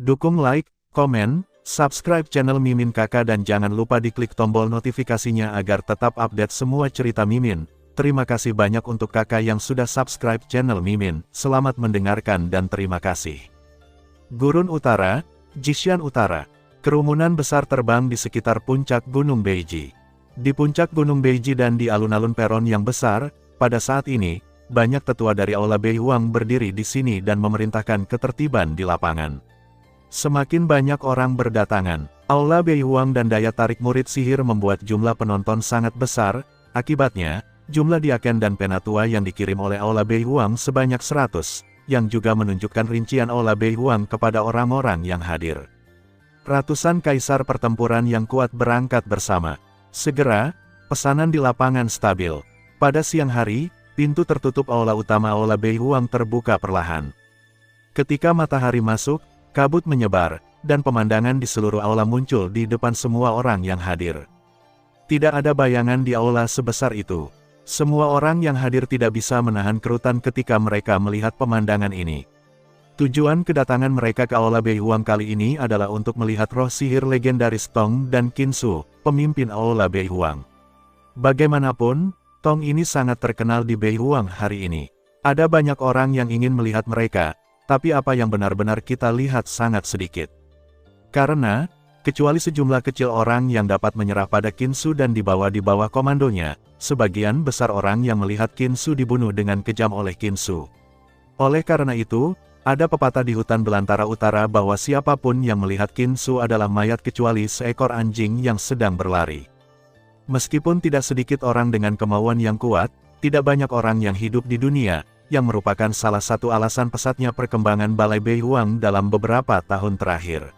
Dukung like, komen, subscribe channel Mimin Kakak dan jangan lupa diklik tombol notifikasinya agar tetap update semua cerita Mimin. Terima kasih banyak untuk kakak yang sudah subscribe channel Mimin. Selamat mendengarkan dan terima kasih. Gurun Utara, Jishan Utara. Kerumunan besar terbang di sekitar puncak Gunung Beiji. Di puncak Gunung Beiji dan di alun-alun peron yang besar, pada saat ini, banyak tetua dari Aula Beihuang berdiri di sini dan memerintahkan ketertiban di lapangan. Semakin banyak orang berdatangan. Aula Beihuang dan daya tarik murid sihir membuat jumlah penonton sangat besar, akibatnya, jumlah diaken dan penatua yang dikirim oleh Aula Beihuang sebanyak 100, yang juga menunjukkan rincian Aula Beihuang kepada orang-orang yang hadir. Ratusan kaisar pertempuran yang kuat berangkat bersama. Segera, pesanan di lapangan stabil. Pada siang hari, pintu tertutup aula utama Aula Beihuang terbuka perlahan. Ketika matahari masuk, kabut menyebar, dan pemandangan di seluruh aula muncul di depan semua orang yang hadir. Tidak ada bayangan di aula sebesar itu. Semua orang yang hadir tidak bisa menahan kerutan ketika mereka melihat pemandangan ini. Tujuan kedatangan mereka ke Aula Beihuang kali ini adalah untuk melihat roh sihir legendaris Tong dan Qinsu, pemimpin Aula Beihuang. Bagaimanapun, Tong ini sangat terkenal di Beihuang hari ini. Ada banyak orang yang ingin melihat mereka, tapi apa yang benar-benar kita lihat sangat sedikit. Karena, kecuali sejumlah kecil orang yang dapat menyerah pada Qinsu dan dibawa di bawah komandonya, sebagian besar orang yang melihat Qinsu dibunuh dengan kejam oleh Qinsu. Oleh karena itu, ada pepatah di hutan belantara utara bahwa siapapun yang melihat Qinsu adalah mayat kecuali seekor anjing yang sedang berlari. Meskipun tidak sedikit orang dengan kemauan yang kuat, tidak banyak orang yang hidup di dunia, yang merupakan salah satu alasan pesatnya perkembangan Balai Beihuang dalam beberapa tahun terakhir.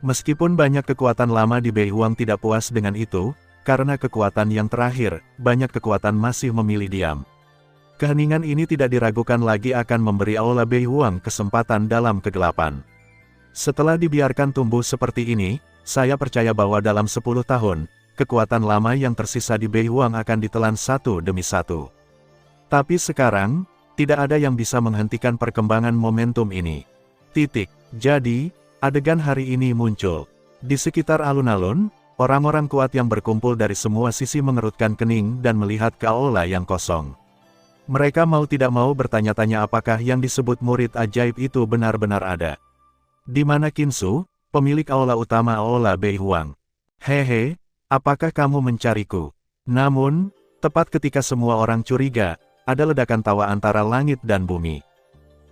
Meskipun banyak kekuatan lama di Beihuang tidak puas dengan itu, karena kekuatan yang terakhir, banyak kekuatan masih memilih diam. Keheningan ini tidak diragukan lagi akan memberi Aula Beihuang kesempatan dalam kegelapan. Setelah dibiarkan tumbuh seperti ini, saya percaya bahwa dalam 10 tahun, kekuatan lama yang tersisa di Beihuang akan ditelan satu demi satu. Tapi sekarang, tidak ada yang bisa menghentikan perkembangan momentum ini. Jadi, adegan hari ini muncul. Di sekitar alun-alun, orang-orang kuat yang berkumpul dari semua sisi mengerutkan kening dan melihat ke aula yang kosong. Mereka mau tidak mau bertanya-tanya apakah yang disebut murid ajaib itu benar-benar ada. Di mana Qinsu, pemilik aula utama Aula Beihuang? Hehe, apakah kamu mencariku? Namun, tepat ketika semua orang curiga, ada ledakan tawa antara langit dan bumi.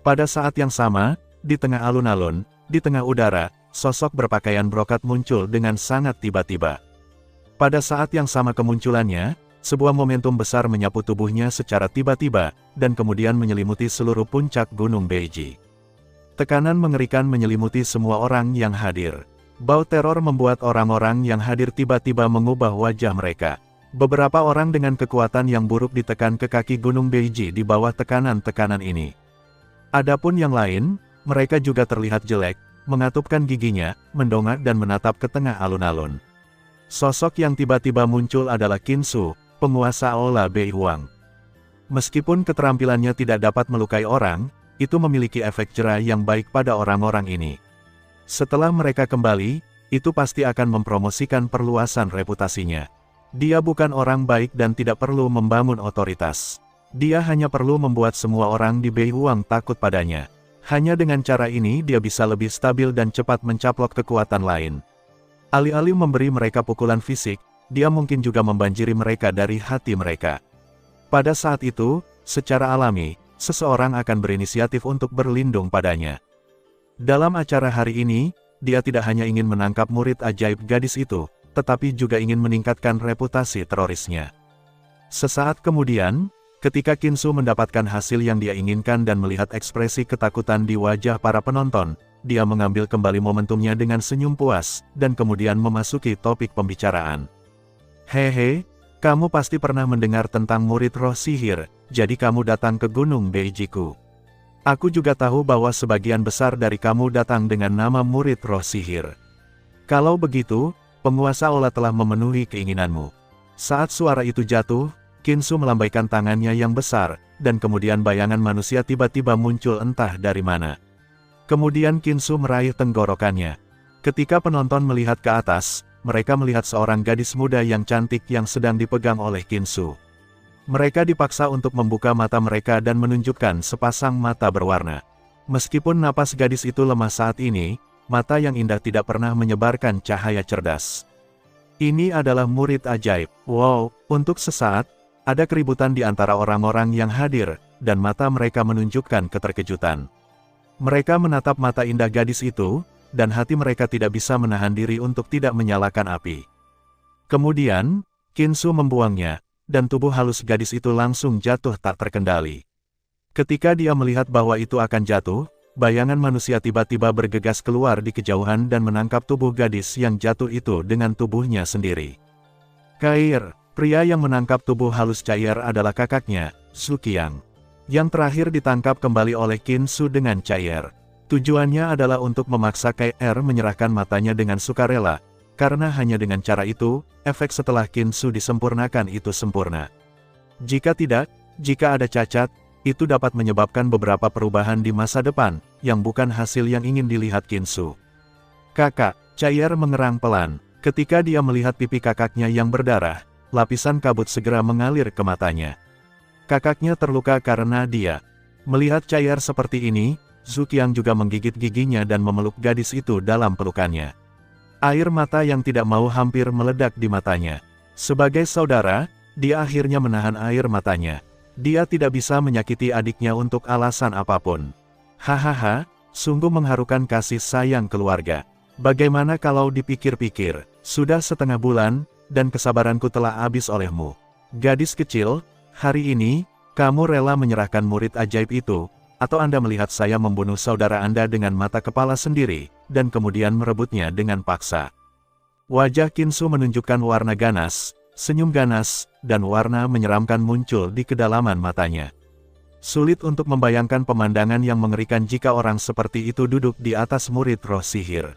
Pada saat yang sama, di tengah alun-alun, di tengah udara, sosok berpakaian brokat muncul dengan sangat tiba-tiba. Pada saat yang sama kemunculannya, sebuah momentum besar menyapu tubuhnya secara tiba-tiba, dan kemudian menyelimuti seluruh puncak Gunung Beiji. Tekanan mengerikan menyelimuti semua orang yang hadir. Bau teror membuat orang-orang yang hadir tiba-tiba mengubah wajah mereka. Beberapa orang dengan kekuatan yang buruk ditekan ke kaki Gunung Beiji di bawah tekanan-tekanan ini. Adapun yang lain, mereka juga terlihat jelek, mengatupkan giginya, mendongak dan menatap ke tengah alun-alun. Sosok yang tiba-tiba muncul adalah Qinsu, penguasa Aula Beihuang. Meskipun keterampilannya tidak dapat melukai orang, itu memiliki efek jera yang baik pada orang-orang ini. Setelah mereka kembali, itu pasti akan mempromosikan perluasan reputasinya. Dia bukan orang baik dan tidak perlu membangun otoritas. Dia hanya perlu membuat semua orang di Beihuang takut padanya. Hanya dengan cara ini dia bisa lebih stabil dan cepat mencaplok kekuatan lain. Alih-alih memberi mereka pukulan fisik, dia mungkin juga membanjiri mereka dari hati mereka. Pada saat itu, secara alami, seseorang akan berinisiatif untuk berlindung padanya. Dalam acara hari ini, dia tidak hanya ingin menangkap murid ajaib gadis itu, tetapi juga ingin meningkatkan reputasi terorisnya. Sesaat kemudian, ketika Qinsu mendapatkan hasil yang dia inginkan dan melihat ekspresi ketakutan di wajah para penonton, dia mengambil kembali momentumnya dengan senyum puas, dan kemudian memasuki topik pembicaraan. Hehe, kamu pasti pernah mendengar tentang murid roh sihir, jadi kamu datang ke Gunung Beijiku. Aku juga tahu bahwa sebagian besar dari kamu datang dengan nama murid roh sihir. Kalau begitu, penguasa Aula telah memenuhi keinginanmu. Saat suara itu jatuh, Qinsu melambaikan tangannya yang besar, dan kemudian bayangan manusia tiba-tiba muncul entah dari mana. Kemudian Kinsu meraih tenggorokannya. Ketika penonton melihat ke atas, mereka melihat seorang gadis muda yang cantik yang sedang dipegang oleh Kinsu. Mereka dipaksa untuk membuka mata mereka dan menunjukkan sepasang mata berwarna. Meskipun napas gadis itu lemah saat ini, mata yang indah tidak pernah menyebarkan cahaya cerdas. Ini adalah murid ajaib. Wow, untuk sesaat, ada keributan di antara orang-orang yang hadir, dan mata mereka menunjukkan keterkejutan. Mereka menatap mata indah gadis itu, dan hati mereka tidak bisa menahan diri untuk tidak menyalakan api. Kemudian, Kinsu membuangnya, dan tubuh halus gadis itu langsung jatuh tak terkendali. Ketika dia melihat bahwa itu akan jatuh, bayangan manusia tiba-tiba bergegas keluar di kejauhan dan menangkap tubuh gadis yang jatuh itu dengan tubuhnya sendiri. Kair, pria yang menangkap tubuh halus cair adalah kakaknya, Suqiang. Yang terakhir ditangkap kembali oleh Kinsu dengan cair. Tujuannya adalah untuk memaksa Kair menyerahkan matanya dengan sukarela, karena hanya dengan cara itu, efek setelah Kinsu disempurnakan itu sempurna. Jika tidak, jika ada cacat, itu dapat menyebabkan beberapa perubahan di masa depan, yang bukan hasil yang ingin dilihat Kinsu. Kakak, Cair mengerang pelan. Ketika dia melihat pipi kakaknya yang berdarah, lapisan kabut segera mengalir ke matanya. Kakaknya terluka karena dia melihat Cair seperti ini. Suqiang juga menggigit giginya dan memeluk gadis itu dalam pelukannya. Air mata yang tidak mau hampir meledak di matanya. Sebagai saudara, dia akhirnya menahan air matanya. Dia tidak bisa menyakiti adiknya untuk alasan apapun. Hahaha, sungguh mengharukan kasih sayang keluarga. Bagaimana kalau dipikir-pikir, sudah setengah bulan, dan kesabaranku telah habis olehmu. Gadis kecil, hari ini, kamu rela menyerahkan murid ajaib itu, atau Anda melihat saya membunuh saudara Anda dengan mata kepala sendiri, dan kemudian merebutnya dengan paksa. Wajah Kinsu menunjukkan warna ganas, senyum ganas, dan warna menyeramkan muncul di kedalaman matanya. Sulit untuk membayangkan pemandangan yang mengerikan jika orang seperti itu duduk di atas murid roh sihir.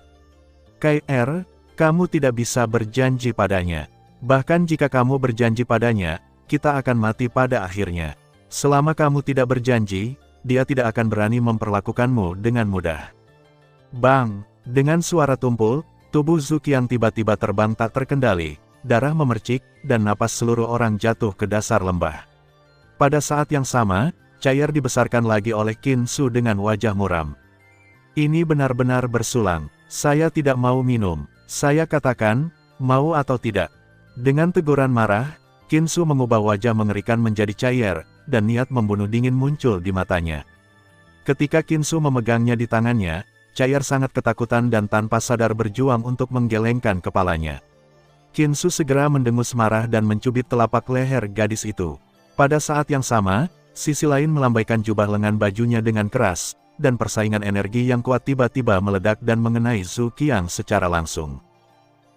Kair, kamu tidak bisa berjanji padanya. Bahkan jika kamu berjanji padanya, kita akan mati pada akhirnya. Selama kamu tidak berjanji, dia tidak akan berani memperlakukanmu dengan mudah. Bang! Dengan suara tumpul, tubuh Suqiang tiba-tiba terbang tak terkendali, darah memercik, dan napas seluruh orang jatuh ke dasar lembah. Pada saat yang sama, Cair dibesarkan lagi oleh Kinsu dengan wajah muram. Ini benar-benar bersulang. Saya tidak mau minum. Saya katakan, mau atau tidak. Dengan teguran marah, Kinsu mengubah wajah mengerikan menjadi Cair, dan niat membunuh dingin muncul di matanya. Ketika Kinsu memegangnya di tangannya, Cair sangat ketakutan dan tanpa sadar berjuang untuk menggelengkan kepalanya. Kinsu segera mendengus marah dan mencubit telapak leher gadis itu. Pada saat yang sama, sisi lain melambaikan jubah lengan bajunya dengan keras, dan persaingan energi yang kuat tiba-tiba meledak dan mengenai Suqiang secara langsung.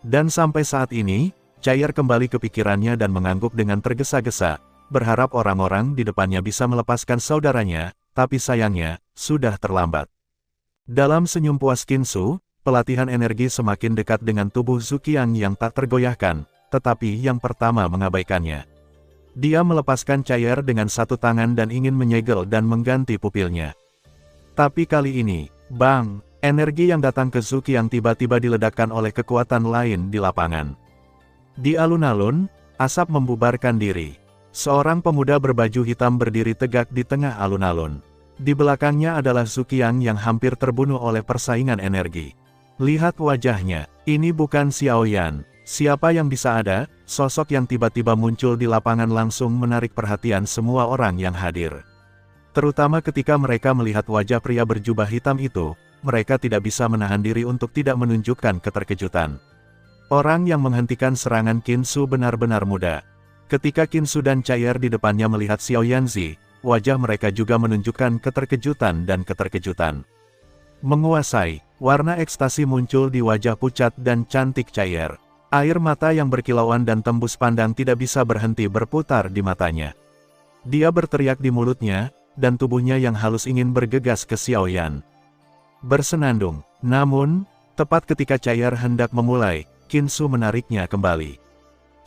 Dan sampai saat ini, Cair kembali ke pikirannya dan mengangguk dengan tergesa-gesa, berharap orang-orang di depannya bisa melepaskan saudaranya, tapi sayangnya, sudah terlambat. Dalam senyum puas Kinsu, pelatihan energi semakin dekat dengan tubuh Suqiang yang tak tergoyahkan, tetapi yang pertama mengabaikannya. Dia melepaskan Cair dengan satu tangan dan ingin menyegel dan mengganti pupilnya. Tapi kali ini, bang, energi yang datang ke Suqiang tiba-tiba diledakkan oleh kekuatan lain di lapangan. Di alun-alun, asap membubarkan diri. Seorang pemuda berbaju hitam berdiri tegak di tengah alun-alun. Di belakangnya adalah Suqiang yang hampir terbunuh oleh persaingan energi. Lihat wajahnya, ini bukan Xiaoyan. Siapa yang bisa ada? Sosok yang tiba-tiba muncul di lapangan langsung menarik perhatian semua orang yang hadir. Terutama ketika mereka melihat wajah pria berjubah hitam itu, mereka tidak bisa menahan diri untuk tidak menunjukkan keterkejutan. Orang yang menghentikan serangan Kinsu benar-benar muda. Ketika Kinsu dan Cair di depannya melihat Xiao Yanzi, wajah mereka juga menunjukkan keterkejutan dan keterkejutan. Menguasai, warna ekstasi muncul di wajah pucat dan cantik Cair. Air mata yang berkilauan dan tembus pandang tidak bisa berhenti berputar di matanya. Dia berteriak di mulutnya, dan tubuhnya yang halus ingin bergegas ke Xiaoyan. Bersenandung, namun, tepat ketika Cair hendak memulai, Kinsu menariknya kembali.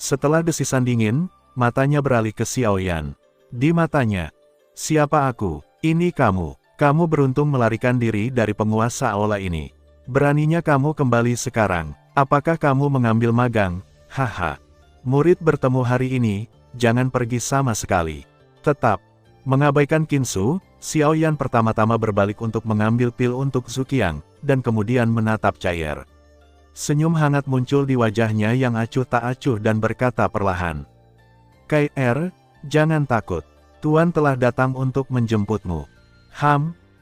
Setelah desisan dingin, matanya beralih ke Xiaoyan. Di matanya, siapa aku? Ini kamu. Kamu beruntung melarikan diri dari penguasa aula ini. Beraninya kamu kembali sekarang. Apakah kamu mengambil magang? Haha. Murid bertemu hari ini, jangan pergi sama sekali. Tetap. Mengabaikan Qinsu, Xiaoyan pertama-tama berbalik untuk mengambil pil untuk Zuqiang, dan kemudian menatap Cair. Senyum hangat muncul di wajahnya yang acuh tak acuh dan berkata perlahan. Cair, jangan takut. Tuan telah datang untuk menjemputmu.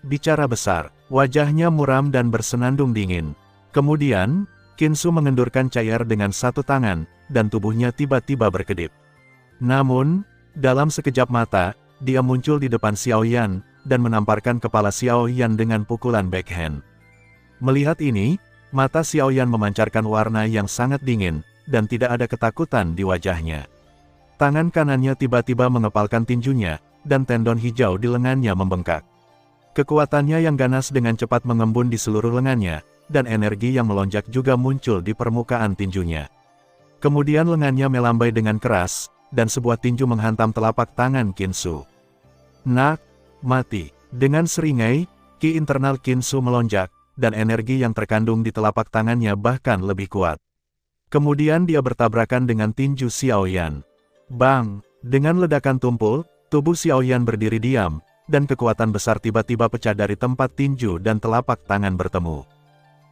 Bicara besar. Wajahnya muram dan bersenandung dingin. Kemudian, Qinsu mengendurkan Cair dengan satu tangan, dan tubuhnya tiba-tiba berkedip. Namun, dalam sekejap mata, dia muncul di depan Xiaoyan, dan menamparkan kepala Xiaoyan dengan pukulan backhand. Melihat ini, mata Xiaoyan memancarkan warna yang sangat dingin, dan tidak ada ketakutan di wajahnya. Tangan kanannya tiba-tiba mengepalkan tinjunya, dan tendon hijau di lengannya membengkak. Kekuatannya yang ganas dengan cepat mengembun di seluruh lengannya, dan energi yang melonjak juga muncul di permukaan tinjunya. Kemudian lengannya melambai dengan keras, dan sebuah tinju menghantam telapak tangan Qinsu. Mati. Dengan seringai, ki internal Qinsu melonjak, dan energi yang terkandung di telapak tangannya bahkan lebih kuat. Kemudian dia bertabrakan dengan tinju Xiaoyan. Bang! Dengan ledakan tumpul, tubuh Xiaoyan berdiri diam, dan kekuatan besar tiba-tiba pecah dari tempat tinju dan telapak tangan bertemu.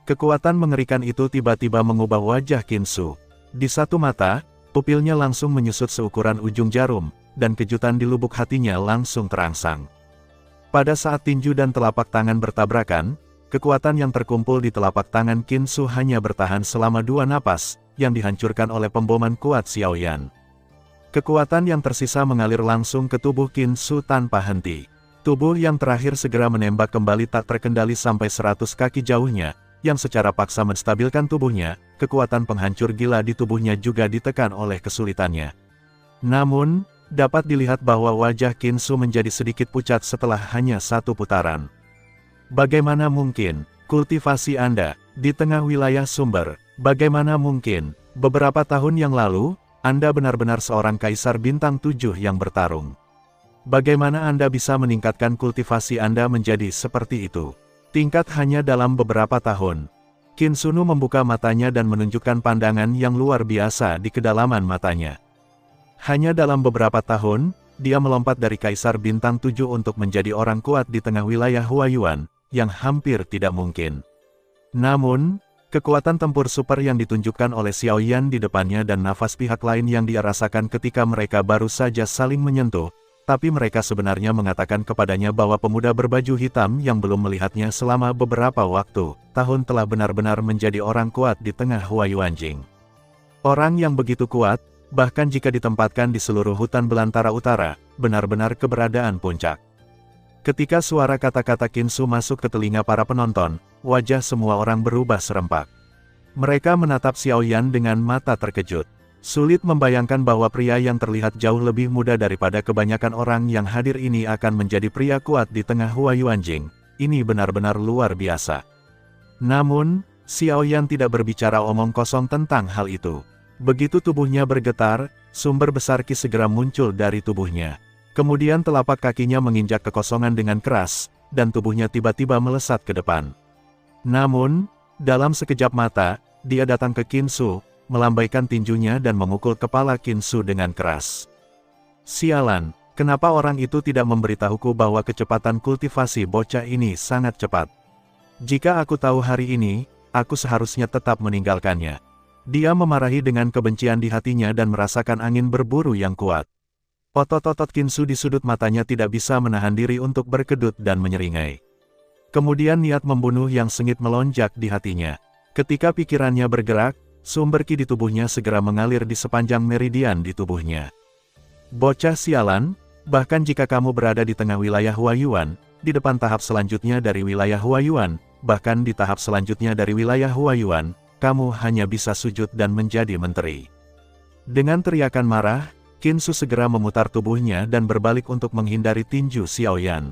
Kekuatan mengerikan itu tiba-tiba mengubah wajah Qinsu. Di satu mata, pupilnya langsung menyusut seukuran ujung jarum, dan kejutan di lubuk hatinya langsung terangsang. Pada saat tinju dan telapak tangan bertabrakan, kekuatan yang terkumpul di telapak tangan Qinsu hanya bertahan selama 2 napas, yang dihancurkan oleh pemboman kuat Xiaoyan. Kekuatan yang tersisa mengalir langsung ke tubuh Qinsu tanpa henti. Tubuh yang terakhir segera menembak kembali tak terkendali sampai 100 kaki jauhnya, yang secara paksa menstabilkan tubuhnya. Kekuatan penghancur gila di tubuhnya juga ditekan oleh kesulitannya. Namun, dapat dilihat bahwa wajah Qinsu menjadi sedikit pucat setelah hanya 1 putaran. Bagaimana mungkin, kultivasi Anda, di tengah wilayah sumber, bagaimana mungkin, beberapa tahun yang lalu, Anda benar-benar seorang kaisar bintang 7 yang bertarung. Bagaimana Anda bisa meningkatkan kultivasi Anda menjadi seperti itu? Tingkat hanya dalam beberapa tahun. Qinsu membuka matanya dan menunjukkan pandangan yang luar biasa di kedalaman matanya. Hanya dalam beberapa tahun, dia melompat dari kaisar bintang 7 untuk menjadi orang kuat di tengah wilayah Huayuan, yang hampir tidak mungkin. Namun, kekuatan tempur super yang ditunjukkan oleh Xiaoyan di depannya dan nafas pihak lain yang dia rasakan ketika mereka baru saja saling menyentuh, tapi mereka sebenarnya mengatakan kepadanya bahwa pemuda berbaju hitam yang belum melihatnya selama beberapa tahun telah benar-benar menjadi orang kuat di tengah Huayuanjing. Orang yang begitu kuat, bahkan jika ditempatkan di seluruh hutan belantara utara, benar-benar keberadaan puncak. Ketika suara kata-kata Qinsu masuk ke telinga para penonton, wajah semua orang berubah serempak. Mereka menatap Xiaoyan dengan mata terkejut. Sulit membayangkan bahwa pria yang terlihat jauh lebih muda daripada kebanyakan orang yang hadir ini akan menjadi pria kuat di tengah Huayuanjing. Ini benar-benar luar biasa. Namun, Xiaoyan tidak berbicara omong kosong tentang hal itu. Begitu tubuhnya bergetar, sumber besar ki segera muncul dari tubuhnya. Kemudian telapak kakinya menginjak kekosongan dengan keras, dan tubuhnya tiba-tiba melesat ke depan. Namun, dalam sekejap mata, dia datang ke Qinsu, melambaikan tinjunya dan memukul kepala Qinsu dengan keras. Sialan, kenapa orang itu tidak memberitahuku bahwa kecepatan kultivasi bocah ini sangat cepat? Jika aku tahu hari ini, aku seharusnya tetap meninggalkannya. Dia memarahi dengan kebencian di hatinya dan merasakan angin berburu yang kuat. Otot-otot Qinsu di sudut matanya tidak bisa menahan diri untuk berkedut dan menyeringai. Kemudian niat membunuh yang sengit melonjak di hatinya. Ketika pikirannya bergerak, sumber ki di tubuhnya segera mengalir di sepanjang meridian di tubuhnya. Bocah sialan, bahkan jika kamu berada di tengah wilayah Huayuan, di depan tahap selanjutnya dari wilayah Huayuan, bahkan di tahap selanjutnya dari wilayah Huayuan, kamu hanya bisa sujud dan menjadi menteri. Dengan teriakan marah, Qinsu segera memutar tubuhnya dan berbalik untuk menghindari tinju Xiaoyan.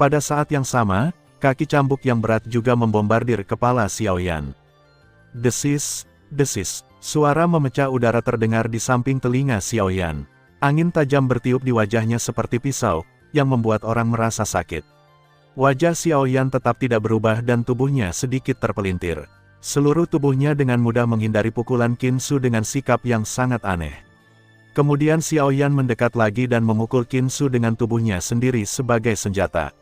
Pada saat yang sama, kaki cambuk yang berat juga membombardir kepala Xiaoyan. Desis, desis, suara memecah udara terdengar di samping telinga Xiaoyan. Angin tajam bertiup di wajahnya seperti pisau, yang membuat orang merasa sakit. Wajah Xiao Yan tetap tidak berubah dan tubuhnya sedikit terpelintir. Seluruh tubuhnya dengan mudah menghindari pukulan Qin Su dengan sikap yang sangat aneh. Kemudian Xiao Yan mendekat lagi dan memukul Qin Su dengan tubuhnya sendiri sebagai senjata.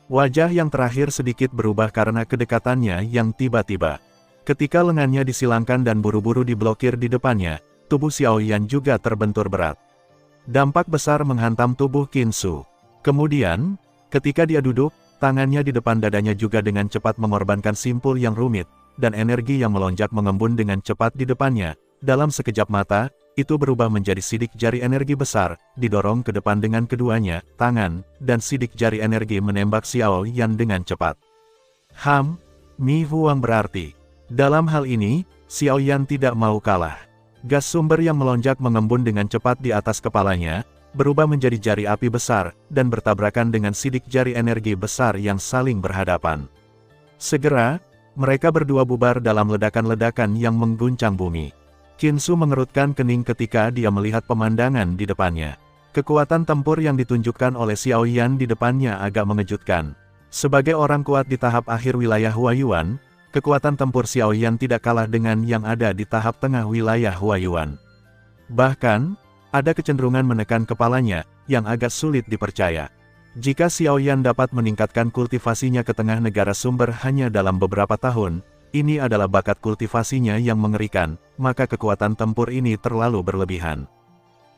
Wajah yang terakhir sedikit berubah karena kedekatannya yang tiba-tiba. Ketika lengannya disilangkan dan buru-buru diblokir di depannya, tubuh Xiao Yan juga terbentur berat. Dampak besar menghantam tubuh Qin Su. Kemudian, ketika dia duduk, tangannya di depan dadanya juga dengan cepat mengorbankan simpul yang rumit, dan energi yang melonjak mengembun dengan cepat di depannya. Dalam sekejap mata, itu berubah menjadi sidik jari energi besar, didorong ke depan dengan keduanya, tangan, dan sidik jari energi menembak Xiao Yan dengan cepat. Mi Huang berarti. Dalam hal ini, Xiao Yan tidak mau kalah. Gas sumber yang melonjak mengembun dengan cepat di atas kepalanya, berubah menjadi jari api besar, dan bertabrakan dengan sidik jari energi besar yang saling berhadapan. Segera, mereka berdua bubar dalam ledakan-ledakan yang mengguncang bumi. Qin Su mengerutkan kening ketika dia melihat pemandangan di depannya. Kekuatan tempur yang ditunjukkan oleh Xiao Yan di depannya agak mengejutkan. Sebagai orang kuat di tahap akhir wilayah Huayuan, kekuatan tempur Xiao Yan tidak kalah dengan yang ada di tahap tengah wilayah Huayuan. Bahkan, ada kecenderungan menekan kepalanya, yang agak sulit dipercaya. Jika Xiao Yan dapat meningkatkan kultivasinya ke tengah negara sumber hanya dalam beberapa tahun, ini adalah bakat kultivasinya yang mengerikan, maka kekuatan tempur ini terlalu berlebihan.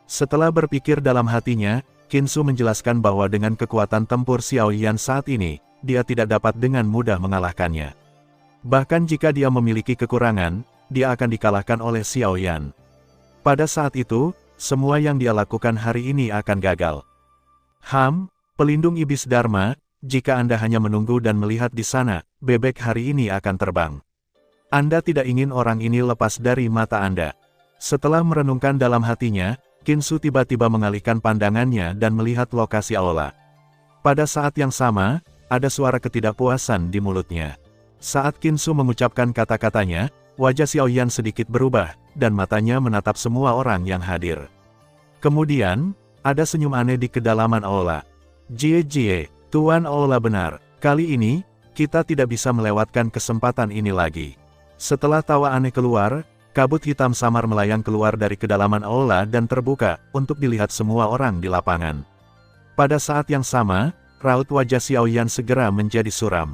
Setelah berpikir dalam hatinya, Qin Su menjelaskan bahwa dengan kekuatan tempur Xiao Yan saat ini, dia tidak dapat dengan mudah mengalahkannya. Bahkan jika dia memiliki kekurangan, dia akan dikalahkan oleh Xiao Yan. Pada saat itu, semua yang dia lakukan hari ini akan gagal. Pelindung iblis Dharma, jika Anda hanya menunggu dan melihat di sana, bebek hari ini akan terbang. Anda tidak ingin orang ini lepas dari mata Anda. Setelah merenungkan dalam hatinya, Qin Su tiba-tiba mengalihkan pandangannya dan melihat lokasi aula. Pada saat yang sama, ada suara ketidakpuasan di mulutnya. Saat Qin Su mengucapkan kata-katanya, wajah Xiao Yan sedikit berubah, dan matanya menatap semua orang yang hadir. Kemudian, ada senyum aneh di kedalaman aula. Jie, Tuan Aula benar, kali ini, kita tidak bisa melewatkan kesempatan ini lagi. Setelah tawa aneh keluar, kabut hitam samar melayang keluar dari kedalaman aula dan terbuka, untuk dilihat semua orang di lapangan. Pada saat yang sama, raut wajah Xiao Yan segera menjadi suram.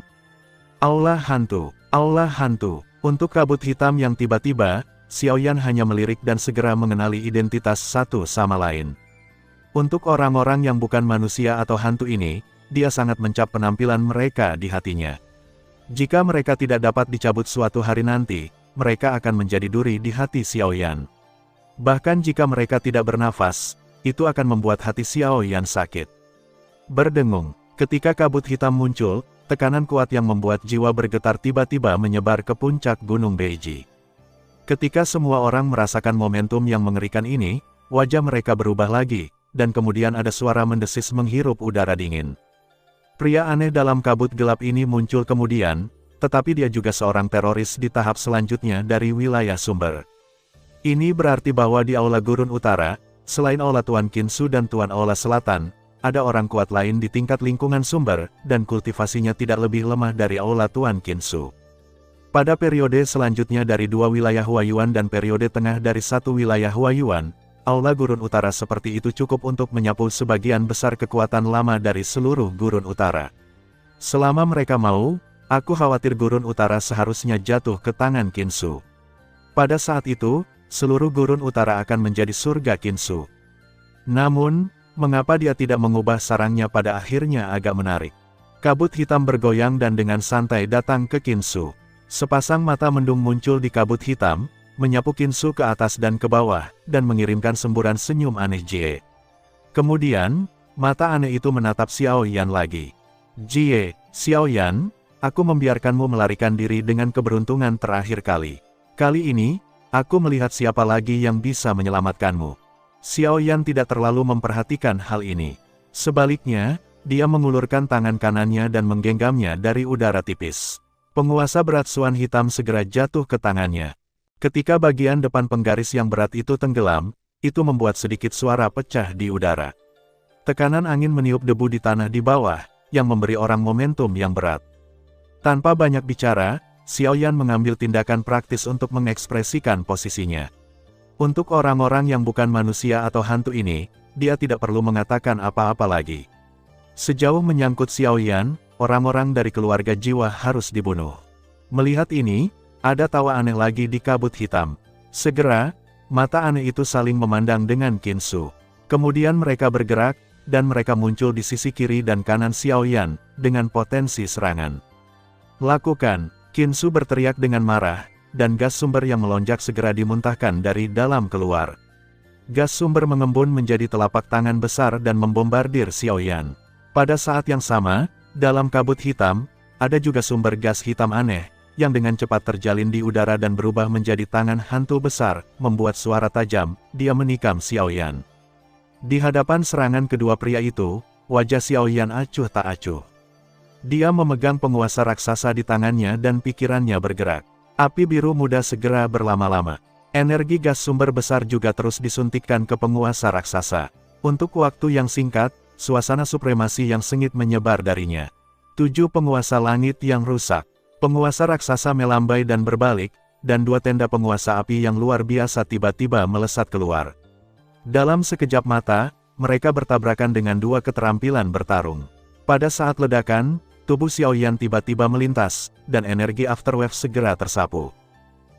Aula hantu. Untuk kabut hitam yang tiba-tiba, Xiao Yan hanya melirik dan segera mengenali identitas satu sama lain. Untuk orang-orang yang bukan manusia atau hantu ini, dia sangat mencap penampilan mereka di hatinya. Jika mereka tidak dapat dicabut suatu hari nanti, mereka akan menjadi duri di hati Xiao Yan. Bahkan jika mereka tidak bernafas, itu akan membuat hati Xiao Yan sakit. Berdengung, ketika kabut hitam muncul, tekanan kuat yang membuat jiwa bergetar tiba-tiba menyebar ke puncak Gunung Beiji. Ketika semua orang merasakan momentum yang mengerikan ini, wajah mereka berubah lagi, dan kemudian ada suara mendesis menghirup udara dingin. Pria aneh dalam kabut gelap ini muncul kemudian, tetapi dia juga seorang teroris di tahap selanjutnya dari wilayah sumber. Ini berarti bahwa di Aula Gurun Utara, selain Aula Tuan Qin Su dan Tuan Aula Selatan, ada orang kuat lain di tingkat lingkungan sumber, dan kultivasinya tidak lebih lemah dari Aula Tuan Qin Su. Pada periode selanjutnya dari dua wilayah Huayuan dan periode tengah dari satu wilayah Huayuan, Aula Gurun Utara seperti itu cukup untuk menyapu sebagian besar kekuatan lama dari seluruh Gurun Utara. Selama mereka mau, aku khawatir Gurun Utara seharusnya jatuh ke tangan Qin Su. Pada saat itu, seluruh Gurun Utara akan menjadi surga Qin Su. Namun, mengapa dia tidak mengubah sarangnya pada akhirnya agak menarik. Kabut hitam bergoyang dan dengan santai datang ke Qin Su. Sepasang mata mendung muncul di kabut hitam, menyapu Qin Su ke atas dan ke bawah, dan mengirimkan semburan senyum aneh Jie. Kemudian, mata aneh itu menatap Xiao Yan lagi. Jie, Xiao Yan, aku membiarkanmu melarikan diri dengan keberuntungan terakhir kali. Kali ini, aku melihat siapa lagi yang bisa menyelamatkanmu. Xiao Yan tidak terlalu memperhatikan hal ini. Sebaliknya, dia mengulurkan tangan kanannya dan menggenggamnya dari udara tipis. Penguasa berat Suan hitam segera jatuh ke tangannya. Ketika bagian depan penggaris yang berat itu tenggelam, itu membuat sedikit suara pecah di udara. Tekanan angin meniup debu di tanah di bawah, yang memberi orang momentum yang berat. Tanpa banyak bicara, Xiaoyan mengambil tindakan praktis untuk mengekspresikan posisinya. Untuk orang-orang yang bukan manusia atau hantu ini, dia tidak perlu mengatakan apa-apa lagi. Sejauh menyangkut Xiaoyan, orang-orang dari keluarga jiwa harus dibunuh. Melihat ini, ada tawa aneh lagi di kabut hitam. Segera, mata aneh itu saling memandang dengan Qin Su. Kemudian mereka bergerak, dan mereka muncul di sisi kiri dan kanan Xiaoyan, dengan potensi serangan. Lakukan, Qin Su berteriak dengan marah, dan gas sumber yang melonjak segera dimuntahkan dari dalam keluar. Gas sumber mengembun menjadi telapak tangan besar dan membombardir Xiaoyan. Pada saat yang sama, dalam kabut hitam, ada juga sumber gas hitam aneh, yang dengan cepat terjalin di udara dan berubah menjadi tangan hantu besar, membuat suara tajam, dia menikam Xiaoyan. Di hadapan serangan kedua pria itu, wajah Xiaoyan acuh tak acuh. Dia memegang penguasa raksasa di tangannya dan pikirannya bergerak. Api biru muda segera berlama-lama. Energi gas sumber besar juga terus disuntikkan ke penguasa raksasa. Untuk waktu yang singkat, suasana supremasi yang sengit menyebar darinya. 7 penguasa langit yang rusak. Penguasa raksasa melambai dan berbalik, dan 2 tenda penguasa api yang luar biasa tiba-tiba melesat keluar. Dalam sekejap mata, mereka bertabrakan dengan 2 keterampilan bertarung. Pada saat ledakan, tubuh Xiaoyan tiba-tiba melintas, dan energi afterwave segera tersapu.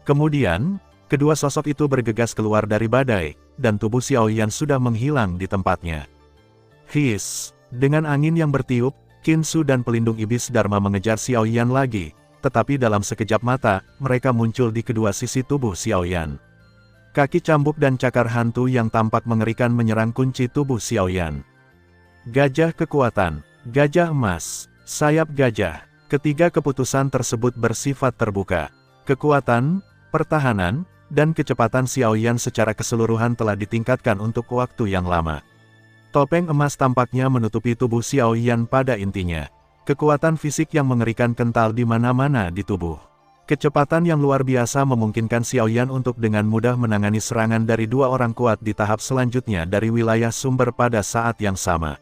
Kemudian, kedua sosok itu bergegas keluar dari badai, dan tubuh Xiaoyan sudah menghilang di tempatnya. Hiss! Dengan angin yang bertiup, Qin Su dan pelindung iblis Dharma mengejar Xiaoyan lagi, tetapi dalam sekejap mata, mereka muncul di kedua sisi tubuh Xiaoyan. Kaki cambuk dan cakar hantu yang tampak mengerikan menyerang kunci tubuh Xiaoyan. Gajah kekuatan, gajah emas, sayap gajah. Ketiga keputusan tersebut bersifat terbuka. Kekuatan, pertahanan, dan kecepatan Xiaoyan secara keseluruhan telah ditingkatkan untuk waktu yang lama. Topeng emas tampaknya menutupi tubuh Xiaoyan pada intinya. Kekuatan fisik yang mengerikan kental di mana-mana di tubuh. Kecepatan yang luar biasa memungkinkan Xiaoyan untuk dengan mudah menangani serangan dari 2 orang kuat di tahap selanjutnya dari wilayah sumber pada saat yang sama.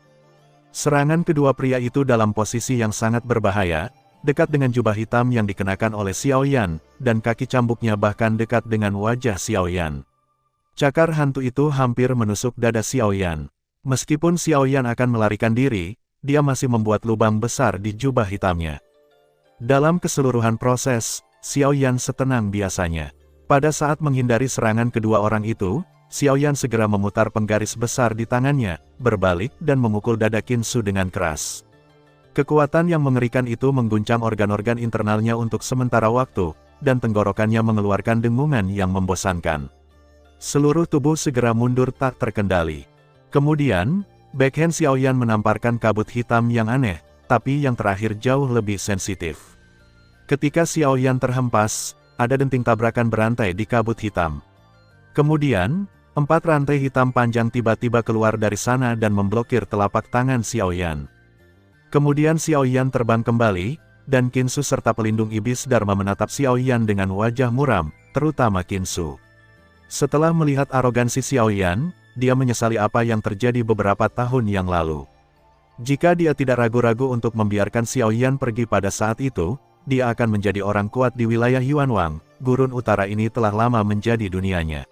Serangan kedua pria itu dalam posisi yang sangat berbahaya, dekat dengan jubah hitam yang dikenakan oleh Xiaoyan, dan kaki cambuknya bahkan dekat dengan wajah Xiaoyan. Cakar hantu itu hampir menusuk dada Xiaoyan. Meskipun Xiaoyan akan melarikan diri, dia masih membuat lubang besar di jubah hitamnya. Dalam keseluruhan proses, Xiaoyan setenang biasanya. Pada saat menghindari serangan kedua orang itu, Xiaoyan segera memutar penggaris besar di tangannya, berbalik dan memukul dada Qin Su dengan keras. Kekuatan yang mengerikan itu mengguncang organ-organ internalnya untuk sementara waktu, dan tenggorokannya mengeluarkan dengungan yang membosankan. Seluruh tubuh segera mundur tak terkendali. Kemudian, backhand Xiaoyan menamparkan kabut hitam yang aneh, tapi yang terakhir jauh lebih sensitif. Ketika Xiaoyan terhempas, ada denting tabrakan berantai di kabut hitam. Kemudian, 4 rantai hitam panjang tiba-tiba keluar dari sana dan memblokir telapak tangan Xiaoyan. Kemudian Xiaoyan terbang kembali, dan Qin Su serta pelindung iblis Dharma menatap Xiaoyan dengan wajah muram, terutama Qin Su. Setelah melihat arogansi Xiaoyan, dia menyesali apa yang terjadi beberapa tahun yang lalu. Jika dia tidak ragu-ragu untuk membiarkan Xiaoyan pergi pada saat itu, dia akan menjadi orang kuat di wilayah Yuanwang. Gurun utara ini telah lama menjadi dunianya.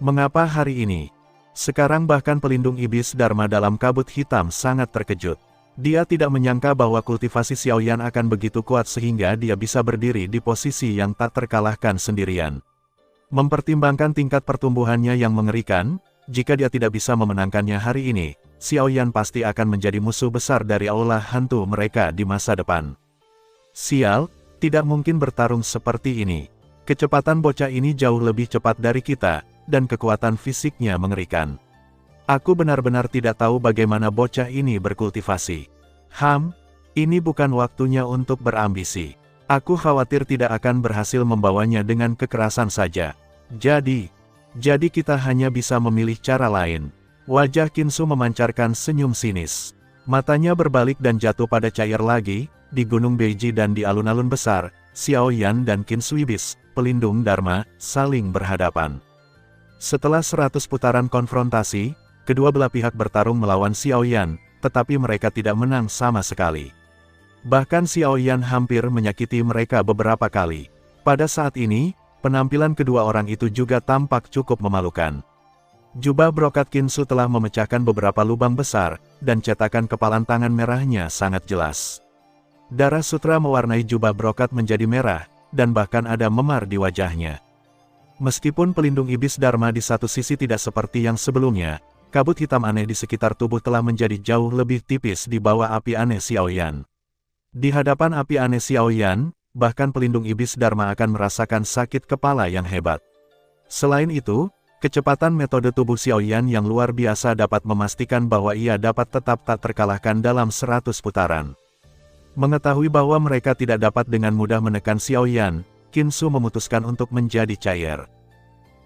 Mengapa hari ini? Sekarang bahkan pelindung iblis Dharma dalam kabut hitam sangat terkejut. Dia tidak menyangka bahwa kultivasi Xiaoyan akan begitu kuat sehingga dia bisa berdiri di posisi yang tak terkalahkan sendirian. Mempertimbangkan tingkat pertumbuhannya yang mengerikan, jika dia tidak bisa memenangkannya hari ini, Xiaoyan pasti akan menjadi musuh besar dari aula hantu mereka di masa depan. Sial, tidak mungkin bertarung seperti ini. Kecepatan bocah ini jauh lebih cepat dari kita, dan kekuatan fisiknya mengerikan. Aku benar-benar tidak tahu bagaimana bocah ini berkultivasi. Ini bukan waktunya untuk berambisi. Aku khawatir tidak akan berhasil membawanya dengan kekerasan saja. Jadi kita hanya bisa memilih cara lain. Wajah Qin Su memancarkan senyum sinis. Matanya berbalik dan jatuh pada cair lagi, di Gunung Beiji dan di alun-alun besar, Xiaoyan dan Qin Su iblis, pelindung Dharma, saling berhadapan. Setelah 100 putaran konfrontasi, kedua belah pihak bertarung melawan Xiaoyan, tetapi mereka tidak menang sama sekali. Bahkan Xiao Yan hampir menyakiti mereka beberapa kali. Pada saat ini, penampilan kedua orang itu juga tampak cukup memalukan. Jubah brokat Qinsu telah memecahkan beberapa lubang besar, dan cetakan kepalan tangan merahnya sangat jelas. Darah sutra mewarnai jubah brokat menjadi merah, dan bahkan ada memar di wajahnya. Meskipun pelindung iblis Dharma di satu sisi tidak seperti yang sebelumnya, kabut hitam aneh di sekitar tubuh telah menjadi jauh lebih tipis di bawah api aneh Xiao Yan. Di hadapan api aneh Xiao Yan, bahkan pelindung iblis Dharma akan merasakan sakit kepala yang hebat. Selain itu, kecepatan metode tubuh Xiao Yan yang luar biasa dapat memastikan bahwa ia dapat tetap tak terkalahkan dalam 100 putaran. Mengetahui bahwa mereka tidak dapat dengan mudah menekan Xiao Yan, Qinsu memutuskan untuk menjadi cair.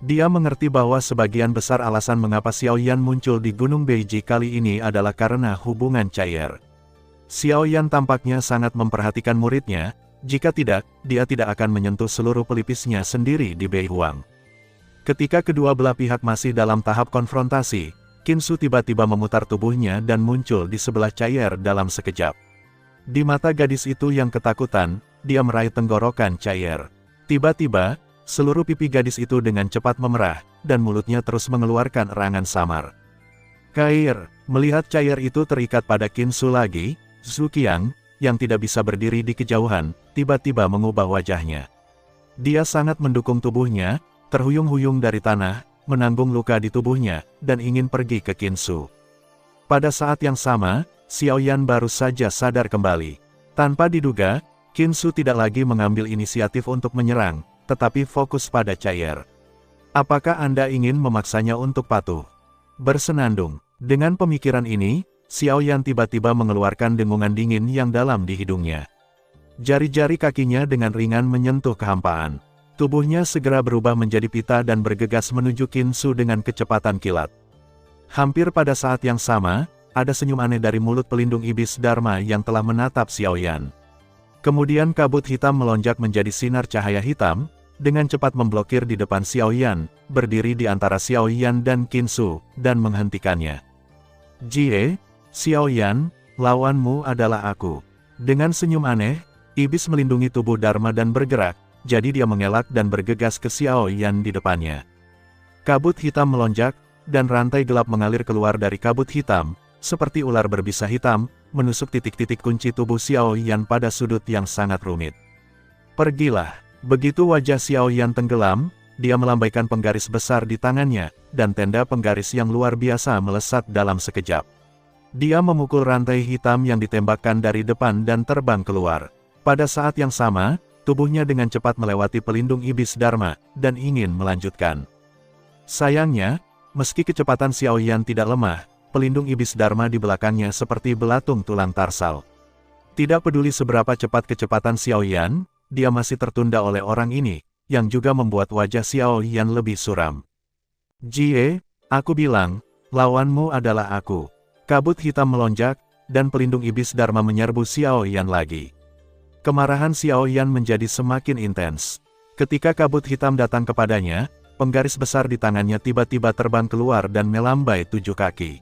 Dia mengerti bahwa sebagian besar alasan mengapa Xiao Yan muncul di Gunung Beiji kali ini adalah karena hubungan cair. Xiao Yan tampaknya sangat memperhatikan muridnya, jika tidak, dia tidak akan menyentuh seluruh pelipisnya sendiri di Beihuang. Ketika kedua belah pihak masih dalam tahap konfrontasi, Qinsu tiba-tiba memutar tubuhnya dan muncul di sebelah cair dalam sekejap. Di mata gadis itu yang ketakutan, dia meraih tenggorokan cair. Tiba-tiba, seluruh pipi gadis itu dengan cepat memerah, dan mulutnya terus mengeluarkan erangan samar. Cair, melihat cair itu terikat pada Qinsu lagi, Zhu Qiang, yang tidak bisa berdiri di kejauhan, tiba-tiba mengubah wajahnya. Dia sangat mendukung tubuhnya, terhuyung-huyung dari tanah, menanggung luka di tubuhnya, dan ingin pergi ke Qinsu. Pada saat yang sama, Xiao Yan baru saja sadar kembali. Tanpa diduga, Qinsu tidak lagi mengambil inisiatif untuk menyerang, tetapi fokus pada cair. Apakah Anda ingin memaksanya untuk patuh? Bersenandung. Dengan pemikiran ini, Xiao Yan tiba-tiba mengeluarkan dengungan dingin yang dalam di hidungnya. Jari-jari kakinya dengan ringan menyentuh kehampaan. Tubuhnya segera berubah menjadi pita dan bergegas menuju Qinsu dengan kecepatan kilat. Hampir pada saat yang sama, ada senyum aneh dari mulut pelindung iblis Dharma yang telah menatap Xiao Yan. Kemudian kabut hitam melonjak menjadi sinar cahaya hitam, dengan cepat memblokir di depan Xiao Yan, berdiri di antara Xiao Yan dan Qinsu, dan menghentikannya. Jie, Xiao Yan, lawanmu adalah aku. Dengan senyum aneh, iblis melindungi tubuh Dharma dan bergerak, jadi dia mengelak dan bergegas ke Xiao Yan di depannya. Kabut hitam melonjak, dan rantai gelap mengalir keluar dari kabut hitam, seperti ular berbisa hitam, menusuk titik-titik kunci tubuh Xiao Yan pada sudut yang sangat rumit. Pergilah. Begitu wajah Xiao Yan tenggelam, dia melambaikan penggaris besar di tangannya, dan tenda penggaris yang luar biasa melesat dalam sekejap. Dia memukul rantai hitam yang ditembakkan dari depan dan terbang keluar. Pada saat yang sama, tubuhnya dengan cepat melewati pelindung iblis Dharma, dan ingin melanjutkan. Sayangnya, meski kecepatan Xiao Yan tidak lemah, pelindung iblis Dharma di belakangnya seperti belatung tulang tarsal. Tidak peduli seberapa cepat kecepatan Xiao Yan, dia masih tertunda oleh orang ini, yang juga membuat wajah Xiao Yan lebih suram. Jie, aku bilang, lawanmu adalah aku. Kabut hitam melonjak, dan pelindung iblis Dharma menyerbu Xiao Yan lagi. Kemarahan Xiao Yan menjadi semakin intens. Ketika kabut hitam datang kepadanya, penggaris besar di tangannya tiba-tiba terbang keluar dan melambai 7 kaki.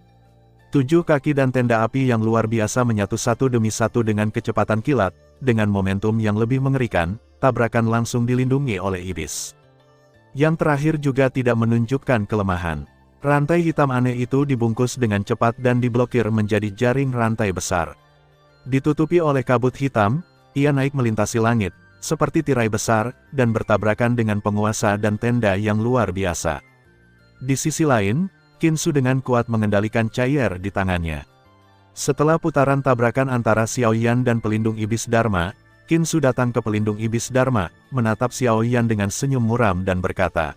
7 kaki dan tenda api yang luar biasa menyatu satu demi satu dengan kecepatan kilat, dengan momentum yang lebih mengerikan, tabrakan langsung dilindungi oleh iblis. Yang terakhir juga tidak menunjukkan kelemahan. Rantai hitam aneh itu dibungkus dengan cepat dan diblokir menjadi jaring rantai besar. Ditutupi oleh kabut hitam, ia naik melintasi langit, seperti tirai besar, dan bertabrakan dengan penguasa dan tenda yang luar biasa. Di sisi lain, Qinsu dengan kuat mengendalikan cair di tangannya. Setelah putaran tabrakan antara Xiao Yan dan pelindung iblis Dharma, Qinsu datang ke pelindung iblis Dharma, menatap Xiao Yan dengan senyum muram dan berkata,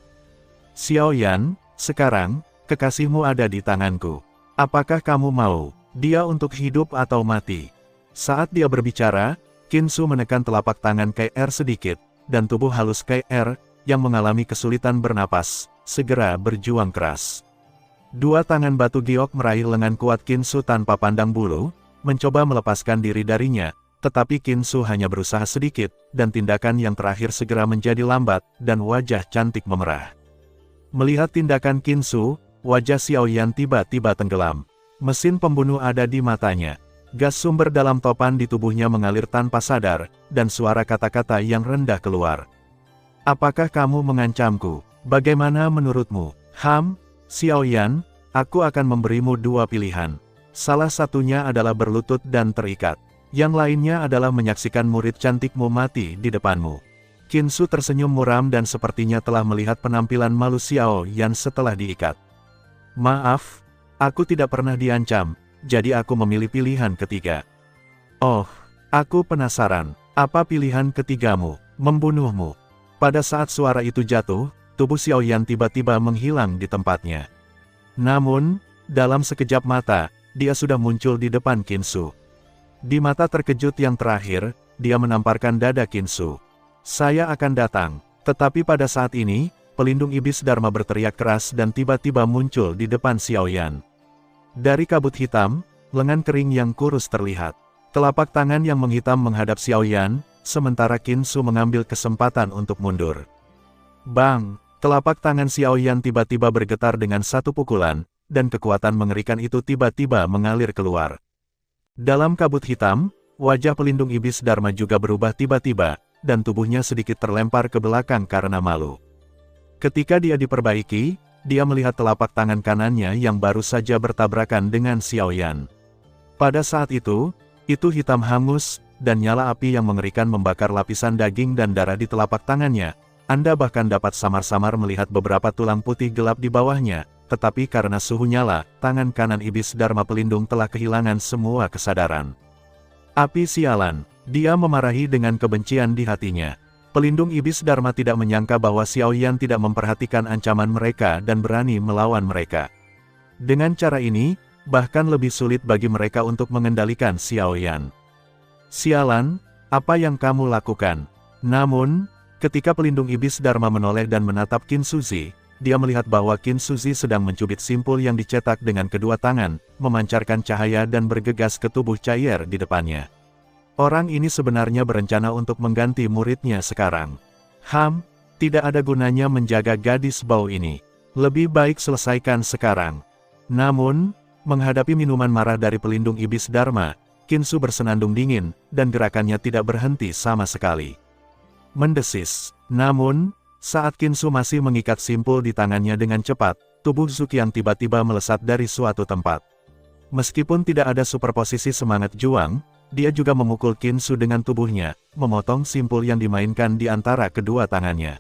Xiao Yan, sekarang, kekasihmu ada di tanganku. Apakah kamu mau dia untuk hidup atau mati? Saat dia berbicara, Qinsu menekan telapak tangan Kai-Er sedikit, dan tubuh halus Kai-Er, yang mengalami kesulitan bernapas, segera berjuang keras. Dua tangan batu giok meraih lengan kuat Qinsu tanpa pandang bulu, mencoba melepaskan diri darinya, tetapi Qinsu hanya berusaha sedikit, dan tindakan yang terakhir segera menjadi lambat, dan wajah cantik memerah. Melihat tindakan Qinsu, wajah Xiao Yan tiba-tiba tenggelam. Mesin pembunuh ada di matanya. Gas sumber dalam topan di tubuhnya mengalir tanpa sadar, dan suara kata-kata yang rendah keluar. Apakah kamu mengancamku? Bagaimana menurutmu? Xiaoyan, aku akan memberimu dua pilihan. Salah satunya adalah berlutut dan terikat. Yang lainnya adalah menyaksikan murid cantikmu mati di depanmu. Qin Su tersenyum muram dan sepertinya telah melihat penampilan malu Xiaoyan setelah diikat. Maaf, aku tidak pernah diancam. Jadi aku memilih pilihan ketiga. Oh, aku penasaran, apa pilihan ketigamu? Membunuhmu. Pada saat suara itu jatuh, tubuh Xiaoyan tiba-tiba menghilang di tempatnya. Namun, dalam sekejap mata, dia sudah muncul di depan Qin Su. Di mata terkejut yang terakhir, dia menamparkan dada Qin Su. Saya akan datang. Tetapi pada saat ini, pelindung iblis Dharma berteriak keras dan tiba-tiba muncul di depan Xiaoyan. Dari kabut hitam, lengan kering yang kurus terlihat. Telapak tangan yang menghitam menghadap Xiaoyan, sementara Qin Su mengambil kesempatan untuk mundur. Bang! Telapak tangan Xiaoyan tiba-tiba bergetar dengan satu pukulan, dan kekuatan mengerikan itu tiba-tiba mengalir keluar. Dalam kabut hitam, wajah pelindung iblis Dharma juga berubah tiba-tiba, dan tubuhnya sedikit terlempar ke belakang karena malu. Ketika dia diperbaiki, dia melihat telapak tangan kanannya yang baru saja bertabrakan dengan Xiaoyan. Pada saat itu hitam hangus, dan nyala api yang mengerikan membakar lapisan daging dan darah di telapak tangannya. Anda bahkan dapat samar-samar melihat beberapa tulang putih gelap di bawahnya, tetapi karena suhu nyala, tangan kanan iblis Dharma pelindung telah kehilangan semua kesadaran. Api sialan, dia memarahi dengan kebencian di hatinya. Pelindung iblis Dharma tidak menyangka bahwa Xiaoyan tidak memperhatikan ancaman mereka dan berani melawan mereka. Dengan cara ini, bahkan lebih sulit bagi mereka untuk mengendalikan Xiaoyan. Sialan, apa yang kamu lakukan? Namun, ketika pelindung iblis Dharma menoleh dan menatap Qin Suzi, dia melihat bahwa Qin Suzi sedang mencubit simpul yang dicetak dengan kedua tangan, memancarkan cahaya dan bergegas ke tubuh cair di depannya. Orang ini sebenarnya berencana untuk mengganti muridnya sekarang. Tidak ada gunanya menjaga gadis bau ini. Lebih baik selesaikan sekarang. Namun, menghadapi minuman marah dari pelindung iblis Dharma, Qin Su bersenandung dingin, dan gerakannya tidak berhenti sama sekali. Mendesis. Namun, saat Qin Su masih mengikat simpul di tangannya dengan cepat, tubuh Zuqiang tiba-tiba melesat dari suatu tempat. Meskipun tidak ada superposisi semangat juang, dia juga memukul Qin Su dengan tubuhnya, memotong simpul yang dimainkan di antara kedua tangannya.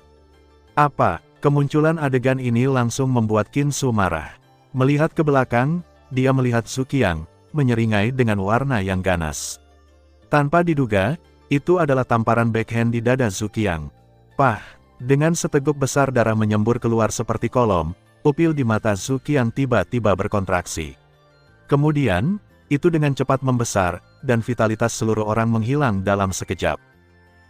Kemunculan adegan ini langsung membuat Qin Su marah. Melihat ke belakang, dia melihat Zuqiang, menyeringai dengan warna yang ganas. Tanpa diduga, itu adalah tamparan backhand di dada Zuqiang. Dengan seteguk besar darah menyembur keluar seperti kolom, pupil di mata Zuqiang tiba-tiba berkontraksi. Kemudian, itu dengan cepat membesar, dan vitalitas seluruh orang menghilang dalam sekejap.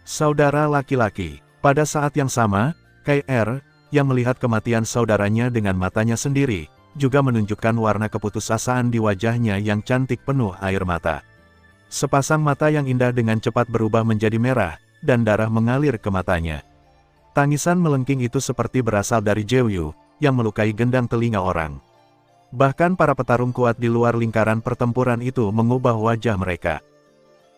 Saudara laki-laki. Pada saat yang sama, KR, yang melihat kematian saudaranya dengan matanya sendiri, juga menunjukkan warna keputusasaan di wajahnya yang cantik penuh air mata. Sepasang mata yang indah dengan cepat berubah menjadi merah, dan darah mengalir ke matanya. Tangisan melengking itu seperti berasal dari Jeoyu, yang melukai gendang telinga orang. Bahkan para petarung kuat di luar lingkaran pertempuran itu mengubah wajah mereka.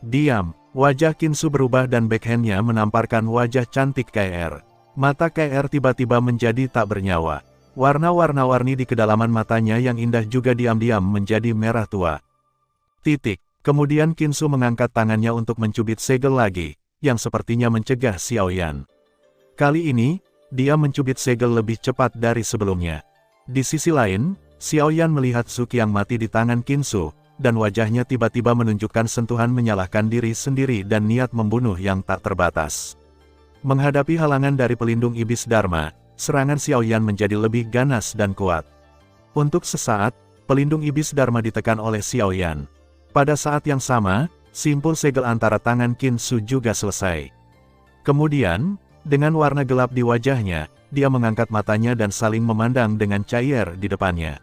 Diam, wajah Qin Su berubah dan backhandnya menamparkan wajah cantik KR. Mata KR tiba-tiba menjadi tak bernyawa. Warna-warni di kedalaman matanya yang indah juga diam-diam menjadi merah tua. Kemudian Qin Su mengangkat tangannya untuk mencubit segel lagi, yang sepertinya mencegah Xiaoyan. Kali ini, dia mencubit segel lebih cepat dari sebelumnya. Di sisi lain, Xiaoyan melihat Zuqiang mati di tangan Qin Su, dan wajahnya tiba-tiba menunjukkan sentuhan menyalahkan diri sendiri dan niat membunuh yang tak terbatas. Menghadapi halangan dari pelindung iblis Dharma, serangan Xiaoyan menjadi lebih ganas dan kuat. Untuk sesaat, pelindung iblis Dharma ditekan oleh Xiaoyan. Pada saat yang sama, simpul segel antara tangan Qin Su juga selesai. Kemudian, dengan warna gelap di wajahnya, dia mengangkat matanya dan saling memandang dengan cair di depannya.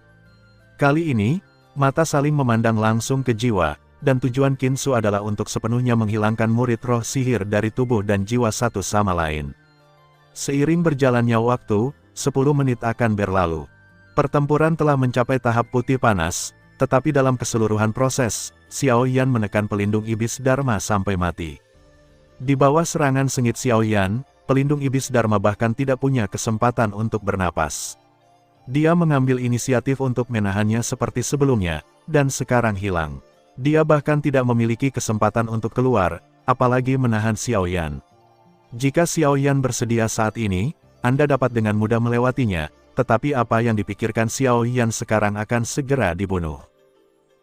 Kali ini, mata saling memandang langsung ke jiwa, dan tujuan Qin Su adalah untuk sepenuhnya menghilangkan murid roh sihir dari tubuh dan jiwa satu sama lain. Seiring berjalannya waktu, 10 menit akan berlalu. Pertempuran telah mencapai tahap putih panas, Tetapi dalam keseluruhan proses, Xiao Yan menekan pelindung iblis Dharma sampai mati. Di bawah serangan sengit Xiao Yan, pelindung iblis Dharma bahkan tidak punya kesempatan untuk bernapas. Dia mengambil inisiatif untuk menahannya seperti sebelumnya, dan sekarang hilang. Dia bahkan tidak memiliki kesempatan untuk keluar, apalagi menahan Xiao Yan. Jika Xiao Yan bersedia saat ini, Anda dapat dengan mudah melewatinya, tetapi apa yang dipikirkan Xiao Yan sekarang akan segera dibunuh.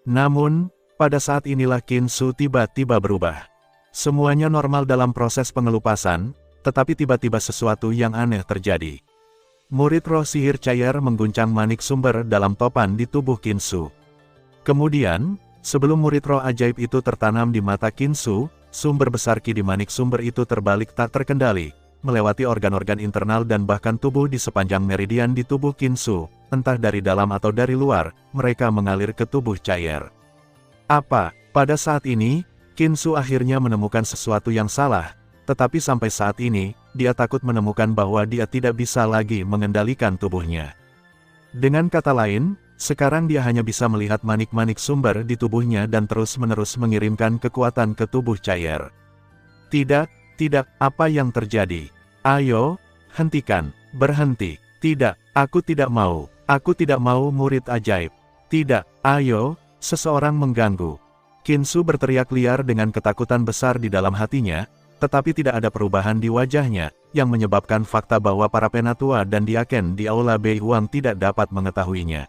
Namun, pada saat inilah Qin Su tiba-tiba berubah. Semuanya normal dalam proses pengelupasan, tetapi tiba-tiba sesuatu yang aneh terjadi. Murid roh sihir cair mengguncang manik sumber dalam topan di tubuh Qin Su. Kemudian, sebelum murid roh ajaib itu tertanam di mata Qin Su, sumber besar ki di manik sumber itu terbalik tak terkendali, melewati organ-organ internal dan bahkan tubuh di sepanjang meridian di tubuh Qin Su, entah dari dalam atau dari luar, mereka mengalir ke tubuh cair. Apa? Pada saat ini, Qin Su akhirnya menemukan sesuatu yang salah, tetapi sampai saat ini, dia takut menemukan bahwa dia tidak bisa lagi mengendalikan tubuhnya. Dengan kata lain, sekarang dia hanya bisa melihat manik-manik sumber di tubuhnya dan terus-menerus mengirimkan kekuatan ke tubuh cair. Tidak, apa yang terjadi? Ayo, hentikan, berhenti. Tidak, aku tidak mau murid ajaib. Tidak, ayo, seseorang mengganggu. Qin Su berteriak liar dengan ketakutan besar di dalam hatinya, tetapi tidak ada perubahan di wajahnya, yang menyebabkan fakta bahwa para penatua dan diaken di Aula Bei Huang tidak dapat mengetahuinya.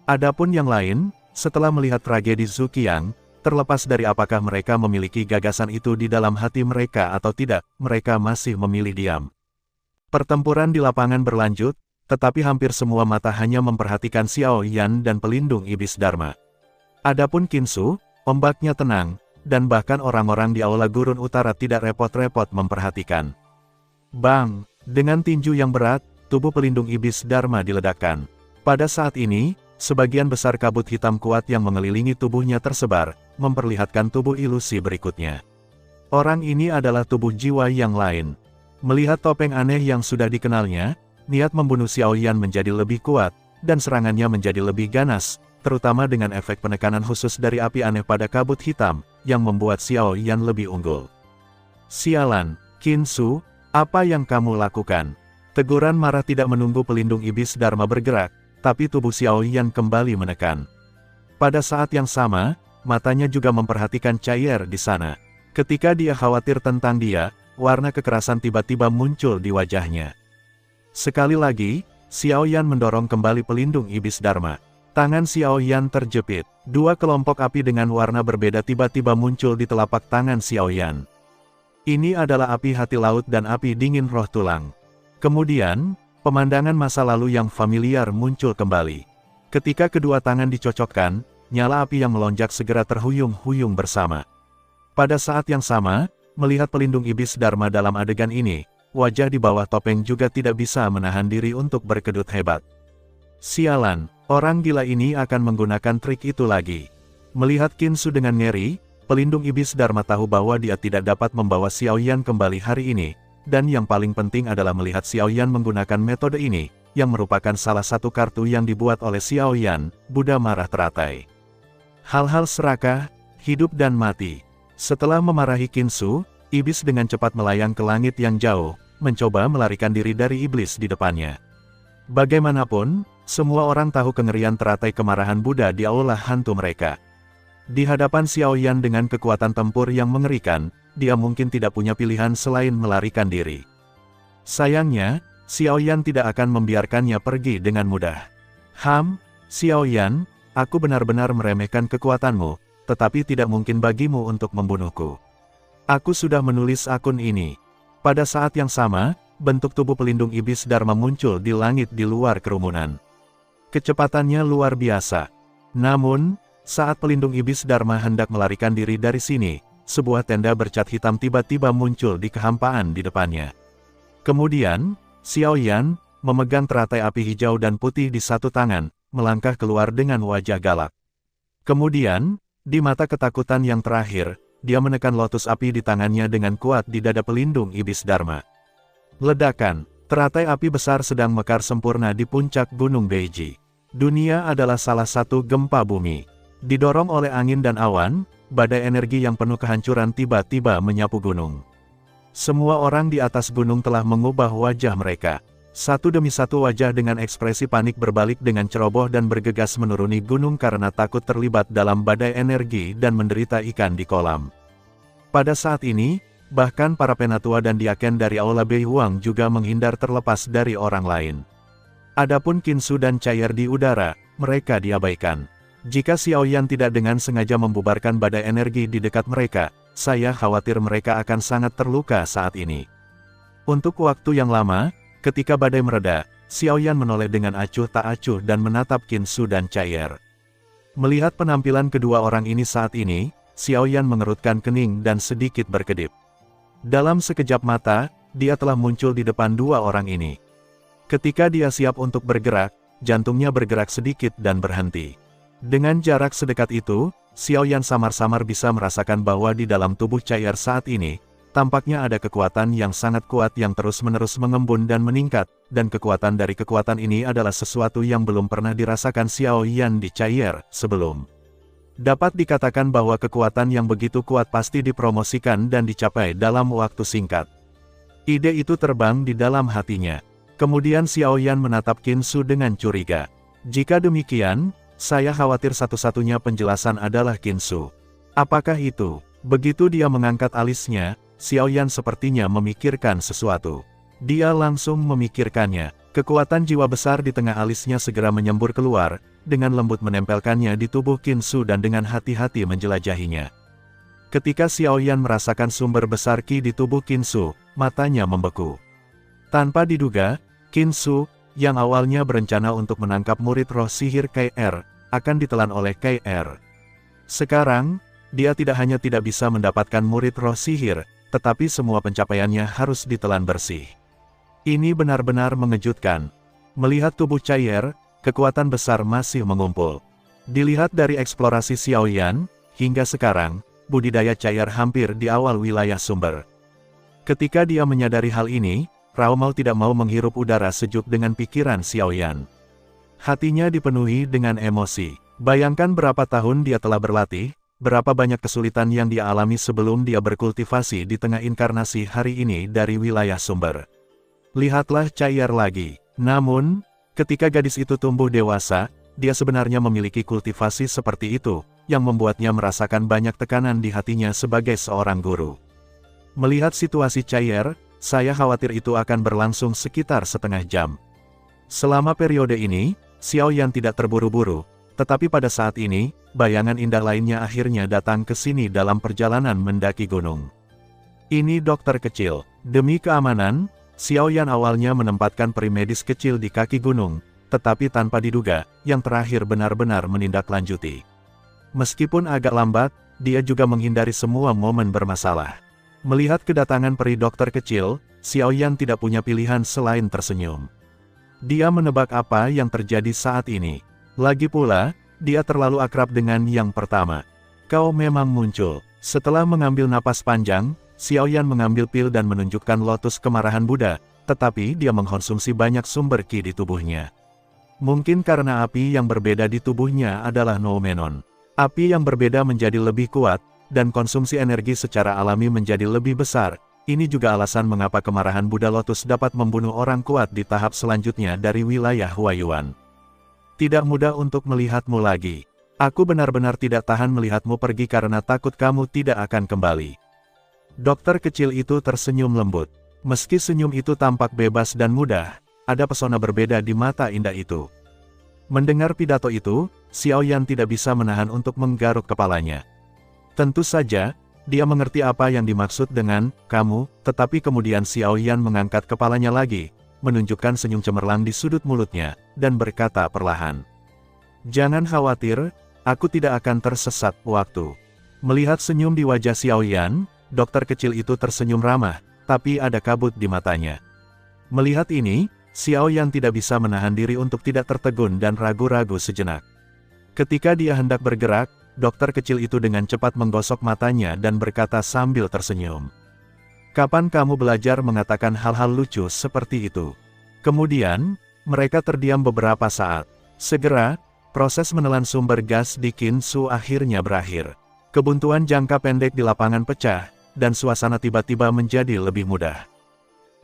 Adapun yang lain, setelah melihat tragedi Zhu Qiang, terlepas dari apakah mereka memiliki gagasan itu di dalam hati mereka atau tidak, mereka masih memilih diam. Pertempuran di lapangan berlanjut, tetapi hampir semua mata hanya memperhatikan Xiao Yan dan pelindung iblis Dharma. Adapun Qin Su, ombaknya tenang, dan bahkan orang-orang di Aula Gurun Utara tidak repot-repot memperhatikan. Bang! Dengan tinju yang berat, tubuh pelindung iblis Dharma diledakkan. Pada saat ini, sebagian besar kabut hitam kuat yang mengelilingi tubuhnya tersebar, memperlihatkan tubuh ilusi berikutnya. Orang ini adalah tubuh jiwa yang lain. Melihat topeng aneh yang sudah dikenalnya, niat membunuh Xiao Yan menjadi lebih kuat, dan serangannya menjadi lebih ganas, terutama dengan efek penekanan khusus dari api aneh pada kabut hitam, yang membuat Xiao Yan lebih unggul. Sialan, Qin Su, apa yang kamu lakukan? Teguran marah tidak menunggu pelindung iblis Dharma bergerak, tapi tubuh Xiao Yan kembali menekan. Pada saat yang sama, matanya juga memperhatikan cair di sana. Ketika dia khawatir tentang dia, warna kekerasan tiba-tiba muncul di wajahnya. Sekali lagi, Xiao Yan mendorong kembali pelindung iblis Dharma. Tangan Xiao Yan terjepit. Dua kelompok api dengan warna berbeda tiba-tiba muncul di telapak tangan Xiao Yan. Ini adalah api hati laut dan api dingin roh tulang. Kemudian, pemandangan masa lalu yang familiar muncul kembali. Ketika kedua tangan dicocokkan, nyala api yang melonjak segera terhuyung-huyung bersama. Pada saat yang sama, melihat pelindung iblis Dharma dalam adegan ini, wajah di bawah topeng juga tidak bisa menahan diri untuk berkedut hebat. Sialan, orang gila ini akan menggunakan trik itu lagi. Melihat Qin Su dengan ngeri, pelindung iblis Dharma tahu bahwa dia tidak dapat membawa Xiao Yan kembali hari ini, dan yang paling penting adalah melihat Xiao Yan menggunakan metode ini, yang merupakan salah satu kartu yang dibuat oleh Xiao Yan, Buddha marah teratai. Hal-hal serakah, hidup dan mati. Setelah memarahi Qin Su, iblis dengan cepat melayang ke langit yang jauh, mencoba melarikan diri dari iblis di depannya. Bagaimanapun, semua orang tahu kengerian teratai kemarahan Buddha di aula hantu mereka. Di hadapan Xiao Yan dengan kekuatan tempur yang mengerikan, dia mungkin tidak punya pilihan selain melarikan diri. Sayangnya, Xiao Yan tidak akan membiarkannya pergi dengan mudah. Xiao Yan, aku benar-benar meremehkan kekuatanmu, tetapi tidak mungkin bagimu untuk membunuhku. Aku sudah menulis akun ini. Pada saat yang sama, bentuk tubuh pelindung iblis Dharma muncul di langit di luar kerumunan. Kecepatannya luar biasa. Namun, saat pelindung iblis Dharma hendak melarikan diri dari sini, sebuah tenda bercat hitam tiba-tiba muncul di kehampaan di depannya. Kemudian, Xiao Yan, memegang teratai api hijau dan putih di satu tangan, melangkah keluar dengan wajah galak. Kemudian, di mata ketakutan yang terakhir, dia menekan lotus api di tangannya dengan kuat di dada pelindung iblis Dharma. Ledakan, teratai api besar sedang mekar sempurna di puncak Gunung Beiji. Dunia adalah salah satu gempa bumi. Didorong oleh angin dan awan, badai energi yang penuh kehancuran tiba-tiba menyapu gunung. Semua orang di atas gunung telah mengubah wajah mereka. Satu demi satu wajah dengan ekspresi panik berbalik dengan ceroboh dan bergegas menuruni gunung karena takut terlibat dalam badai energi dan menderita ikan di kolam. Pada saat ini, bahkan para penatua dan diaken dari Aula Bei Huang juga menghindar terlepas dari orang lain. Adapun Qinsu dan Cair di udara, mereka diabaikan. Jika Xiaoyan tidak dengan sengaja membubarkan badai energi di dekat mereka, saya khawatir mereka akan sangat terluka saat ini. Untuk waktu yang lama, ketika badai mereda, Xiaoyan menoleh dengan acuh tak acuh dan menatap Qinsu dan Cair. Melihat penampilan kedua orang ini saat ini, Xiaoyan mengerutkan kening dan sedikit berkedip. Dalam sekejap mata, dia telah muncul di depan dua orang ini. Ketika dia siap untuk bergerak, jantungnya bergerak sedikit dan berhenti. Dengan jarak sedekat itu, Xiaoyan samar-samar bisa merasakan bahwa di dalam tubuh Cair saat ini, tampaknya ada kekuatan yang sangat kuat yang terus-menerus mengembun dan meningkat, dan kekuatan dari kekuatan ini adalah sesuatu yang belum pernah dirasakan Xiaoyan di Cair sebelum. Dapat dikatakan bahwa kekuatan yang begitu kuat pasti dipromosikan dan dicapai dalam waktu singkat. Ide itu terbang di dalam hatinya. Kemudian Xiaoyan menatap Qinsu dengan curiga. Jika demikian, saya khawatir satu-satunya penjelasan adalah Qinsu. Apakah itu? Begitu dia mengangkat alisnya, Xiaoyan sepertinya memikirkan sesuatu. Dia langsung memikirkannya. Kekuatan jiwa besar di tengah alisnya segera menyembur keluar, dengan lembut menempelkannya di tubuh Qinsu dan dengan hati-hati menjelajahinya. Ketika Xiaoyan merasakan sumber besar Qi di tubuh Qinsu, matanya membeku. Tanpa diduga, Qinsu, yang awalnya berencana untuk menangkap murid roh sihir KR, akan ditelan oleh KR. Sekarang, dia tidak hanya tidak bisa mendapatkan murid roh sihir, tetapi semua pencapaiannya harus ditelan bersih. Ini benar-benar mengejutkan. Melihat tubuh Cair, kekuatan besar masih mengumpul. Dilihat dari eksplorasi Xiaoyan, hingga sekarang, budidaya Cair hampir di awal wilayah sumber. Ketika dia menyadari hal ini, Rao mau tidak mau menghirup udara sejuk dengan pikiran Xiaoyan. Hatinya dipenuhi dengan emosi. Bayangkan berapa tahun dia telah berlatih, berapa banyak kesulitan yang dia alami sebelum dia berkultivasi di tengah inkarnasi hari ini dari wilayah sumber. Lihatlah Cair lagi. Namun, ketika gadis itu tumbuh dewasa, dia sebenarnya memiliki kultivasi seperti itu, yang membuatnya merasakan banyak tekanan di hatinya sebagai seorang guru. Melihat situasi Cair, saya khawatir itu akan berlangsung sekitar setengah jam. Selama periode ini, Xiaoyan tidak terburu-buru, tetapi pada saat ini, bayangan indah lainnya akhirnya datang ke sini dalam perjalanan mendaki gunung. Ini dokter kecil. Demi keamanan, Xiaoyan awalnya menempatkan peri medis kecil di kaki gunung, tetapi tanpa diduga, yang terakhir benar-benar menindaklanjuti. Meskipun agak lambat, dia juga menghindari semua momen bermasalah. Melihat kedatangan peri dokter kecil, Xiaoyan tidak punya pilihan selain tersenyum. Dia menebak apa yang terjadi saat ini. Lagi pula, dia terlalu akrab dengan yang pertama. Kau memang muncul. Setelah mengambil napas panjang, Xiaoyan mengambil pil dan menunjukkan lotus kemarahan Buddha, tetapi dia mengkonsumsi banyak sumber Qi di tubuhnya. Mungkin karena api yang berbeda di tubuhnya adalah Noumenon. Api yang berbeda menjadi lebih kuat, dan konsumsi energi secara alami menjadi lebih besar. Ini juga alasan mengapa kemarahan Buddha Lotus dapat membunuh orang kuat di tahap selanjutnya dari wilayah Huayuan. Tidak mudah untuk melihatmu lagi. Aku benar-benar tidak tahan melihatmu pergi karena takut kamu tidak akan kembali. Dokter kecil itu tersenyum lembut. Meski senyum itu tampak bebas dan mudah, ada pesona berbeda di mata indah itu. Mendengar pidato itu, Xiaoyan tidak bisa menahan untuk menggaruk kepalanya. Tentu saja, dia mengerti apa yang dimaksud dengan kamu, tetapi kemudian Xiaoyan mengangkat kepalanya lagi, menunjukkan senyum cemerlang di sudut mulutnya, dan berkata perlahan. Jangan khawatir, aku tidak akan tersesat waktu. Melihat senyum di wajah Xiaoyan, dokter kecil itu tersenyum ramah, tapi ada kabut di matanya. Melihat ini, Xiaoyan tidak bisa menahan diri untuk tidak tertegun dan ragu-ragu sejenak. Ketika dia hendak bergerak, dokter kecil itu dengan cepat menggosok matanya dan berkata sambil tersenyum. Kapan kamu belajar mengatakan hal-hal lucu seperti itu? Kemudian, mereka terdiam beberapa saat. Segera, Proses menelan sumber gas di Kinsu akhirnya berakhir. Kebuntuan jangka pendek di lapangan pecah, dan suasana tiba-tiba menjadi lebih mudah.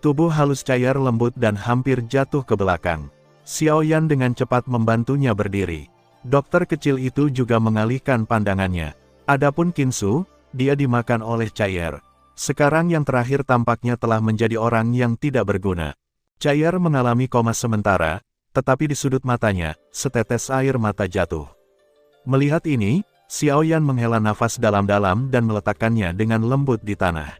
Tubuh halus cair lembut dan hampir jatuh ke belakang. Xiao Yan dengan cepat membantunya berdiri. Dokter kecil itu juga mengalihkan pandangannya. Adapun Kinsu, dia dimakan oleh cair. Sekarang yang terakhir tampaknya telah menjadi orang yang tidak berguna. Cair mengalami koma sementara, tetapi di sudut matanya, setetes air mata jatuh. Melihat ini, Xiao Yan menghela nafas dalam-dalam dan meletakkannya dengan lembut di tanah.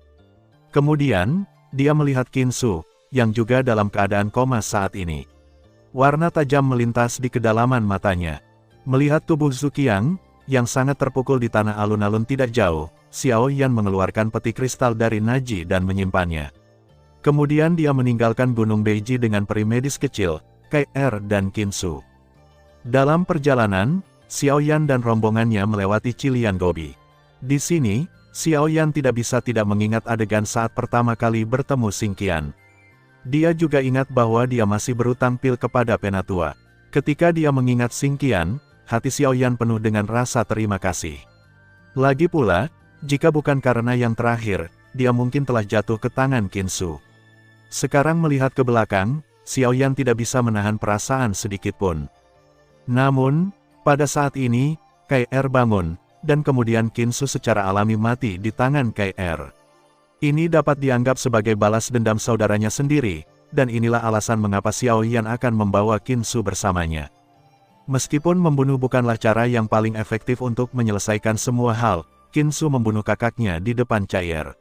Kemudian, dia melihat Kinsu, yang juga dalam keadaan koma saat ini. Warna tajam melintas di kedalaman matanya. Melihat tubuh Zuqiang, yang sangat terpukul di tanah alun-alun tidak jauh, Xiao Yan mengeluarkan peti kristal dari Naji dan menyimpannya. Kemudian dia meninggalkan Gunung Beiji dengan peri medis kecil, Kai-Er dan Kinsu. Dalam perjalanan, Xiao Yan dan rombongannya melewati Cilian Gobi. Di sini, Xiao Yan tidak bisa tidak mengingat adegan saat pertama kali bertemu Xingqian. Dia juga ingat bahwa dia masih berutang pil kepada Penatua. Ketika dia mengingat Xingqian, hati Xiao Yan penuh dengan rasa terima kasih. Lagi pula, jika bukan karena yang terakhir, dia mungkin telah jatuh ke tangan Kinsu. Sekarang melihat ke belakang, Xiao Yan tidak bisa menahan perasaan sedikitpun. Namun, pada saat ini, Kai-Er bangun, dan kemudian Kinsu secara alami mati di tangan Kai-Er. Ini dapat dianggap sebagai balas dendam saudaranya sendiri, dan inilah alasan mengapa Xiao Yan akan membawa Kinsu bersamanya. Meskipun membunuh bukanlah cara yang paling efektif untuk menyelesaikan semua hal, Kinsu membunuh kakaknya di depan Cair.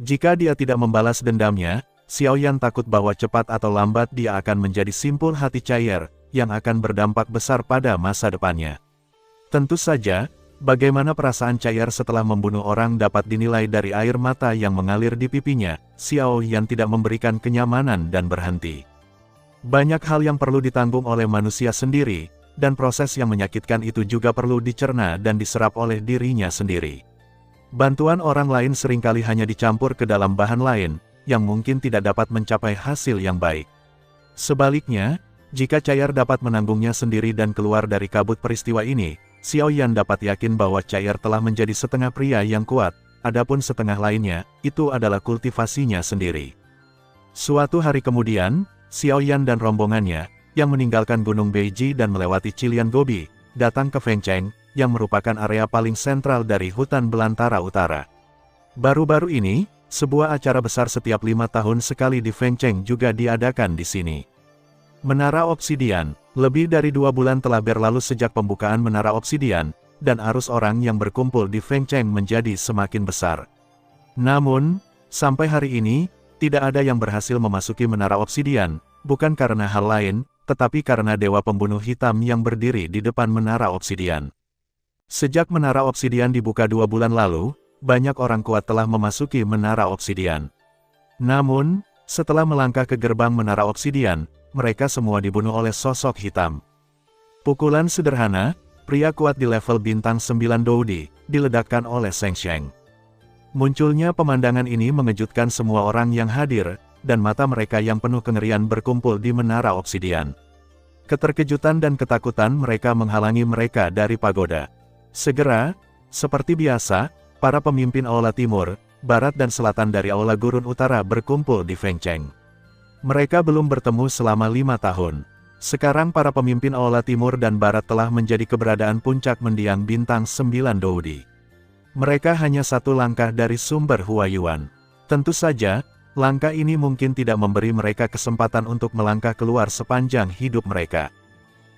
Jika dia tidak membalas dendamnya, Xiao Yan takut bahwa cepat atau lambat dia akan menjadi simpul hati Cair, yang akan berdampak besar pada masa depannya. Tentu saja, bagaimana perasaan Cair setelah membunuh orang dapat dinilai dari air mata yang mengalir di pipinya. Xiao Yan tidak memberikan kenyamanan dan berhenti. Banyak hal yang perlu ditanggung oleh manusia sendiri, dan proses yang menyakitkan itu juga perlu dicerna dan diserap oleh dirinya sendiri. Bantuan orang lain seringkali hanya dicampur ke dalam bahan lain, yang mungkin tidak dapat mencapai hasil yang baik. Sebaliknya, jika Cair dapat menanggungnya sendiri dan keluar dari kabut peristiwa ini, Xiao Yan dapat yakin bahwa Cair telah menjadi setengah pria yang kuat, adapun setengah lainnya, itu adalah kultivasinya sendiri. Suatu hari kemudian, Xiao Yan dan rombongannya, yang meninggalkan Gunung Beiji dan melewati Cilian Gobi, datang ke Fengcheng, yang merupakan area paling sentral dari hutan belantara utara. Baru-baru ini, sebuah acara besar setiap 5 tahun sekali di Fengcheng juga diadakan di sini. Menara Obsidian, lebih dari 2 bulan telah berlalu sejak pembukaan Menara Obsidian, dan arus orang yang berkumpul di Fengcheng menjadi semakin besar. Namun, sampai hari ini, tidak ada yang berhasil memasuki Menara Obsidian, bukan karena hal lain, tetapi karena Dewa Pembunuh Hitam yang berdiri di depan Menara Obsidian. Sejak Menara Obsidian dibuka 2 bulan lalu, banyak orang kuat telah memasuki Menara Obsidian. Namun, setelah melangkah ke gerbang Menara Obsidian, mereka semua dibunuh oleh sosok hitam. Pukulan sederhana, pria kuat di level bintang 9 Doudi, diledakkan oleh Sheng Sheng. Munculnya pemandangan ini mengejutkan semua orang yang hadir, dan mata mereka yang penuh kengerian berkumpul di Menara Obsidian. Keterkejutan dan ketakutan mereka menghalangi mereka dari pagoda. Segera, seperti biasa, para pemimpin Aula Timur, Barat dan Selatan dari Aula Gurun Utara berkumpul di Fengcheng. Mereka belum bertemu selama 5 tahun. Sekarang para pemimpin Aula Timur dan Barat telah menjadi keberadaan puncak mendiang bintang 9 Doudi. Mereka hanya satu langkah dari sumber Huayuan. Tentu saja, langkah ini mungkin tidak memberi mereka kesempatan untuk melangkah keluar sepanjang hidup mereka.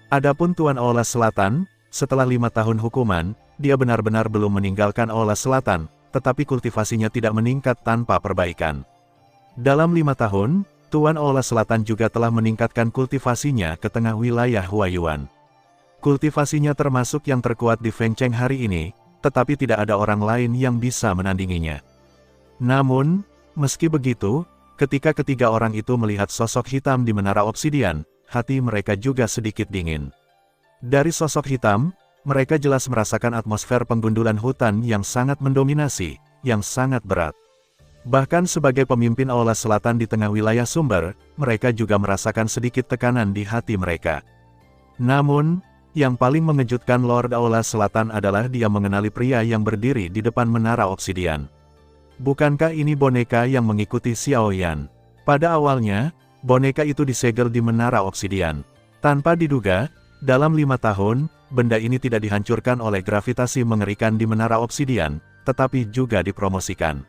Adapun Tuan Aula Selatan, setelah 5 tahun hukuman, dia benar-benar belum meninggalkan Aula Selatan, tetapi kultivasinya tidak meningkat tanpa perbaikan. Dalam 5 tahun, Tuan Aula Selatan juga telah meningkatkan kultivasinya ke tengah wilayah Huayuan. Kultivasinya termasuk yang terkuat di Fengcheng hari ini, tetapi tidak ada orang lain yang bisa menandinginya. Namun, meski begitu, ketika ketiga orang itu melihat sosok hitam di Menara Obsidian, hati mereka juga sedikit dingin. Dari sosok hitam, mereka jelas merasakan atmosfer penggundulan hutan yang sangat mendominasi, yang sangat berat. Bahkan sebagai pemimpin Aula Selatan di tengah wilayah sumber, mereka juga merasakan sedikit tekanan di hati mereka. Namun, yang paling mengejutkan Lord Aula Selatan adalah dia mengenali pria yang berdiri di depan menara obsidian. Bukankah ini boneka yang mengikuti Xiao Yan? Pada awalnya, boneka itu disegel di menara obsidian. Tanpa diduga, dalam 5 tahun, benda ini tidak dihancurkan oleh gravitasi mengerikan di menara obsidian, tetapi juga dipromosikan.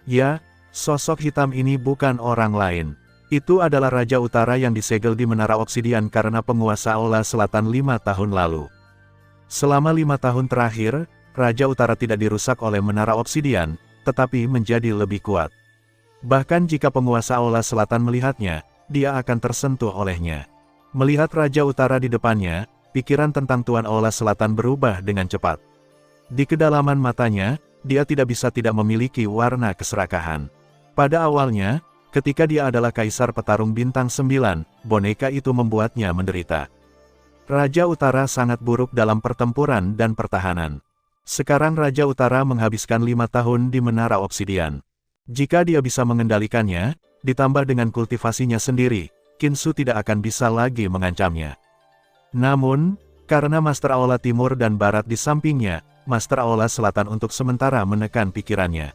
Ya, sosok hitam ini bukan orang lain. Itu adalah Raja Utara yang disegel di menara obsidian karena penguasa Aula Selatan 5 tahun lalu. Selama 5 tahun terakhir, Raja Utara tidak dirusak oleh menara obsidian, tetapi menjadi lebih kuat. Bahkan jika penguasa Aula Selatan melihatnya, dia akan tersentuh olehnya. Melihat Raja Utara di depannya, pikiran tentang Tuan Aula Selatan berubah dengan cepat. Di kedalaman matanya, dia tidak bisa tidak memiliki warna keserakahan. Pada awalnya, ketika dia adalah Kaisar Petarung Bintang 9, boneka itu membuatnya menderita. Raja Utara sangat buruk dalam pertempuran dan pertahanan. Sekarang Raja Utara menghabiskan 5 tahun di menara obsidian. Jika dia bisa mengendalikannya, ditambah dengan kultivasinya sendiri, Qin Su tidak akan bisa lagi mengancamnya. Namun, karena Master Aula Timur dan Barat di sampingnya, Master Aula Selatan untuk sementara menekan pikirannya.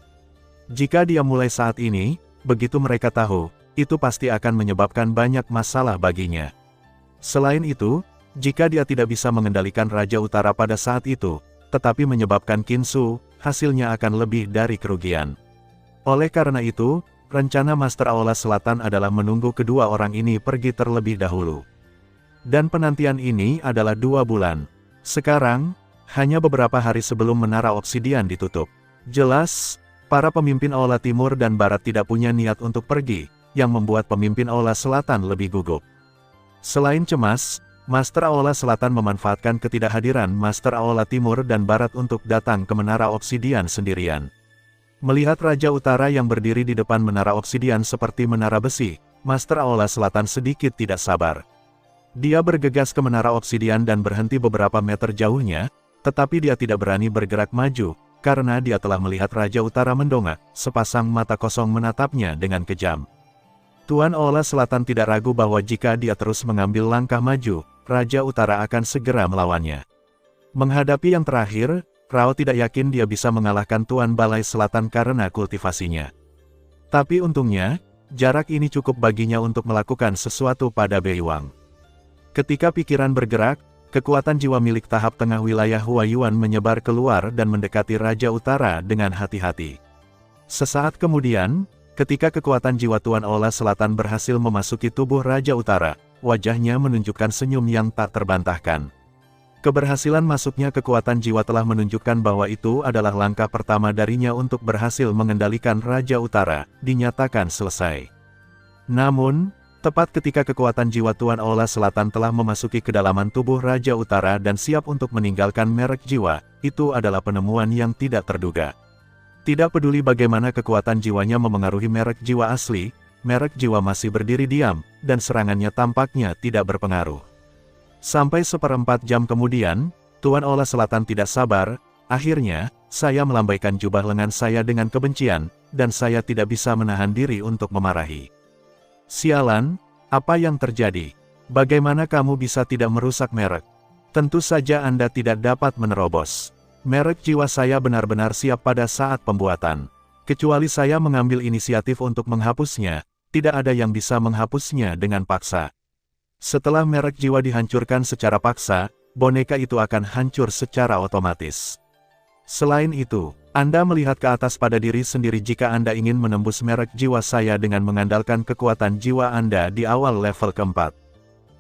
Jika dia mulai saat ini, begitu mereka tahu, itu pasti akan menyebabkan banyak masalah baginya. Selain itu, jika dia tidak bisa mengendalikan Raja Utara pada saat itu, tetapi menyebabkan Qin Su, hasilnya akan lebih dari kerugian. Oleh karena itu, rencana Master Aula Selatan adalah menunggu kedua orang ini pergi terlebih dahulu. Dan penantian ini adalah 2 bulan. Sekarang, hanya beberapa hari sebelum menara obsidian ditutup. Jelas, para pemimpin Aula Timur dan Barat tidak punya niat untuk pergi, yang membuat pemimpin Aula Selatan lebih gugup. Selain cemas, Master Aula Selatan memanfaatkan ketidakhadiran Master Aula Timur dan Barat untuk datang ke menara obsidian sendirian. Melihat Raja Utara yang berdiri di depan menara obsidian seperti menara besi, Master Aula Selatan sedikit tidak sabar. Dia bergegas ke menara obsidian dan berhenti beberapa meter jauhnya, tetapi dia tidak berani bergerak maju, karena dia telah melihat Raja Utara mendongak, sepasang mata kosong menatapnya dengan kejam. Tuan Aula Selatan tidak ragu bahwa jika dia terus mengambil langkah maju, Raja Utara akan segera melawannya. Menghadapi yang terakhir, Rao tidak yakin dia bisa mengalahkan Tuan Balai Selatan karena kultivasinya. Tapi untungnya, jarak ini cukup baginya untuk melakukan sesuatu pada Beiwang. Ketika pikiran bergerak, kekuatan jiwa milik tahap tengah wilayah Huayuan menyebar keluar dan mendekati Raja Utara dengan hati-hati. Sesaat kemudian, ketika kekuatan jiwa Tuan Aula Selatan berhasil memasuki tubuh Raja Utara, wajahnya menunjukkan senyum yang tak terbantahkan. Keberhasilan masuknya kekuatan jiwa telah menunjukkan bahwa itu adalah langkah pertama darinya untuk berhasil mengendalikan Raja Utara, dinyatakan selesai. Namun, tepat ketika kekuatan jiwa Tuan Aula Selatan telah memasuki kedalaman tubuh Raja Utara dan siap untuk meninggalkan merek jiwa, itu adalah penemuan yang tidak terduga. Tidak peduli bagaimana kekuatan jiwanya memengaruhi merek jiwa asli, merek jiwa masih berdiri diam, dan serangannya tampaknya tidak berpengaruh. Sampai 1/4 jam kemudian, Tuan Aula Selatan tidak sabar, akhirnya, saya melambaikan jubah lengan saya dengan kebencian, dan saya tidak bisa menahan diri untuk memarahi. Sialan, apa yang terjadi? Bagaimana kamu bisa tidak merusak merek? Tentu saja Anda tidak dapat menerobos. Merek jiwa saya benar-benar siap pada saat pembuatan. Kecuali saya mengambil inisiatif untuk menghapusnya, tidak ada yang bisa menghapusnya dengan paksa. Setelah merek jiwa dihancurkan secara paksa, boneka itu akan hancur secara otomatis. Selain itu, Anda melihat ke atas pada diri sendiri jika Anda ingin menembus merek jiwa saya dengan mengandalkan kekuatan jiwa Anda di awal level keempat.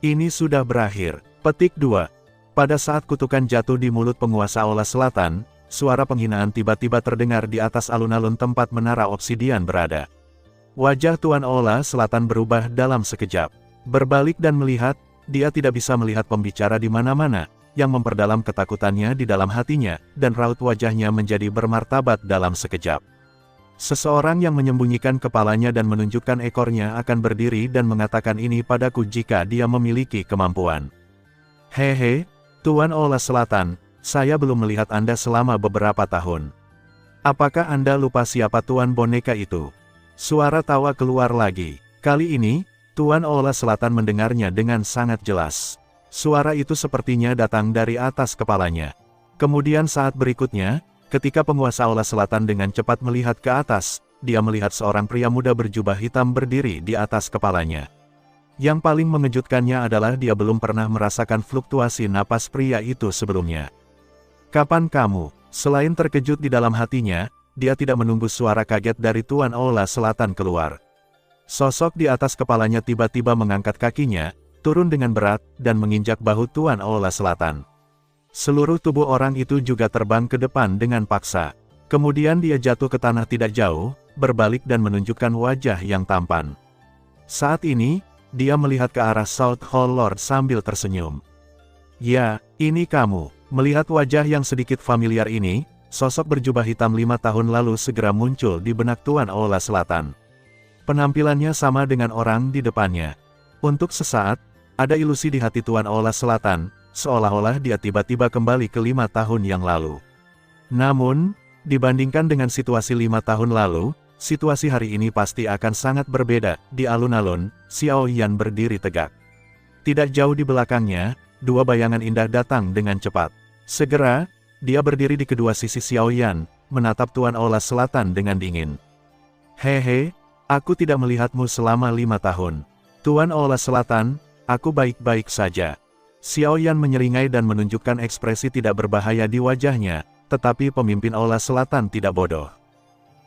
Ini sudah berakhir. Petik 2. Pada saat kutukan jatuh di mulut penguasa Aula Selatan, suara penghinaan tiba-tiba terdengar di atas alun-alun tempat menara obsidian berada. Wajah Tuan Aula Selatan berubah dalam sekejap. Berbalik dan melihat, dia tidak bisa melihat pembicara di mana-mana, yang memperdalam ketakutannya di dalam hatinya, dan raut wajahnya menjadi bermartabat dalam sekejap. Seseorang yang menyembunyikan kepalanya dan menunjukkan ekornya akan berdiri dan mengatakan ini padaku jika dia memiliki kemampuan. Hehe, Tuan Aula Selatan, saya belum melihat Anda selama beberapa tahun. Apakah Anda lupa siapa Tuan boneka itu? Suara tawa keluar lagi. Kali ini, Tuan Aula Selatan mendengarnya dengan sangat jelas. Suara itu sepertinya datang dari atas kepalanya. Kemudian saat berikutnya, ketika penguasa Aula Selatan dengan cepat melihat ke atas, dia melihat seorang pria muda berjubah hitam berdiri di atas kepalanya. Yang paling mengejutkannya adalah dia belum pernah merasakan fluktuasi napas pria itu sebelumnya. "Kapan kamu?" Selain terkejut di dalam hatinya, dia tidak menunggu suara kaget dari Tuan Aula Selatan keluar. Sosok di atas kepalanya tiba-tiba mengangkat kakinya, turun dengan berat, dan menginjak bahu Tuan Aula Selatan. Seluruh tubuh orang itu juga terbang ke depan dengan paksa. Kemudian dia jatuh ke tanah tidak jauh, berbalik dan menunjukkan wajah yang tampan. Saat ini, dia melihat ke arah South Hall Lord sambil tersenyum. "Ya, ini kamu." Melihat wajah yang sedikit familiar ini, sosok berjubah hitam 5 tahun lalu segera muncul di benak Tuan Aula Selatan. Penampilannya sama dengan orang di depannya. Untuk sesaat, ada ilusi di hati Tuan Aula Selatan, seolah-olah dia tiba-tiba kembali ke 5 tahun yang lalu. Namun, dibandingkan dengan situasi 5 tahun lalu, situasi hari ini pasti akan sangat berbeda. Di alun-alun, Xiao Yan berdiri tegak. Tidak jauh di belakangnya, dua bayangan indah datang dengan cepat. Segera, dia berdiri di kedua sisi Xiao Yan, menatap Tuan Aula Selatan dengan dingin. "Hehe, aku tidak melihatmu selama 5 tahun. Tuan Aula Selatan, aku baik-baik saja." Xiao Yan menyeringai dan menunjukkan ekspresi tidak berbahaya di wajahnya, tetapi pemimpin Aula Selatan tidak bodoh.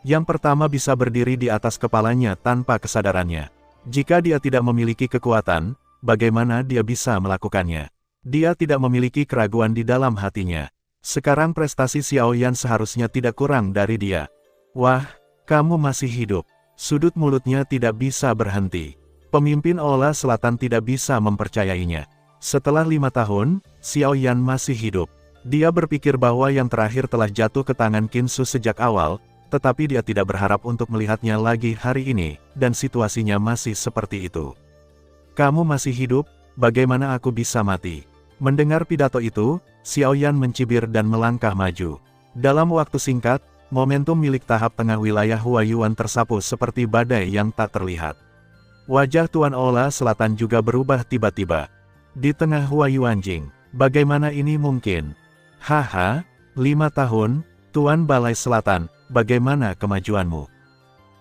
Yang pertama bisa berdiri di atas kepalanya tanpa kesadarannya. Jika dia tidak memiliki kekuatan, bagaimana dia bisa melakukannya? Dia tidak memiliki keraguan di dalam hatinya. Sekarang prestasi Xiao Yan seharusnya tidak kurang dari dia. "Wah, kamu masih hidup." Sudut mulutnya tidak bisa berhenti. Pemimpin Aula Selatan tidak bisa mempercayainya. Setelah 5 tahun, Xiao Yan masih hidup. Dia berpikir bahwa yang terakhir telah jatuh ke tangan Qin Su sejak awal, tetapi dia tidak berharap untuk melihatnya lagi hari ini, dan situasinya masih seperti itu. "Kamu masih hidup, bagaimana aku bisa mati?" Mendengar pidato itu, Xiao Yan mencibir dan melangkah maju. Dalam waktu singkat, momentum milik tahap tengah wilayah Huayuan tersapu seperti badai yang tak terlihat. Wajah Tuan Aula Selatan juga berubah tiba-tiba. "Di tengah Huayuan Jing, bagaimana ini mungkin?" "Haha, 5 tahun, Tuan Balai Selatan, bagaimana kemajuanmu?"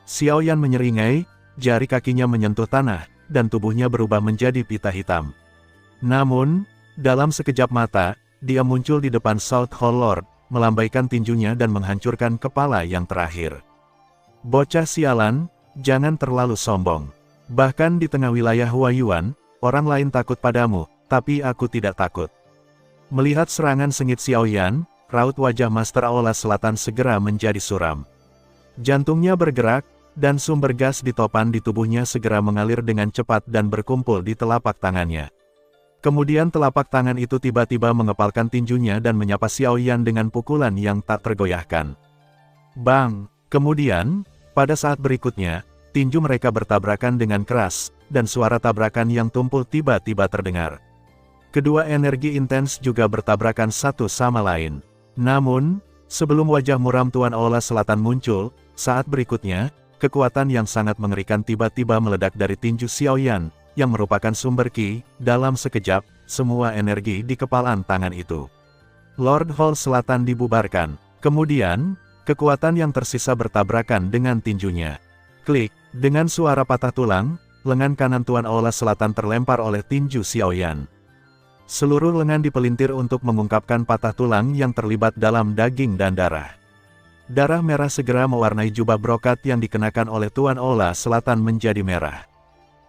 Xiao Yan menyeringai, jari kakinya menyentuh tanah, dan tubuhnya berubah menjadi pita hitam. Namun, dalam sekejap mata, dia muncul di depan South Hall Lord, melambaikan tinjunya dan menghancurkan kepala yang terakhir. "Bocah sialan, jangan terlalu sombong. Bahkan di tengah wilayah Huayuan, orang lain takut padamu, tapi aku tidak takut." Melihat serangan sengit Xiao Yan, raut wajah Master Aula Selatan segera menjadi suram. Jantungnya bergerak, dan sumber gas di topan di tubuhnya segera mengalir dengan cepat dan berkumpul di telapak tangannya. Kemudian telapak tangan itu tiba-tiba mengepalkan tinjunya dan menyapa Xiao Yan dengan pukulan yang tak tergoyahkan. Bang! Kemudian, pada saat berikutnya, tinju mereka bertabrakan dengan keras, dan suara tabrakan yang tumpul tiba-tiba terdengar. Kedua energi intens juga bertabrakan satu sama lain. Namun, sebelum wajah muram Tuan Aula Selatan muncul, saat berikutnya, kekuatan yang sangat mengerikan tiba-tiba meledak dari tinju Xiao Yan, yang merupakan sumber Qi. Dalam sekejap, semua energi di kepalan tangan itu. Lord Hall Selatan dibubarkan. Kemudian, kekuatan yang tersisa bertabrakan dengan tinjunya. Klik, dengan suara patah tulang, lengan kanan Tuan Aula Selatan terlempar oleh tinju Xiao Yan. Seluruh lengan dipelintir untuk mengungkapkan patah tulang yang terlibat dalam daging dan darah. Darah merah segera mewarnai jubah brokat yang dikenakan oleh Tuan Aula Selatan menjadi merah.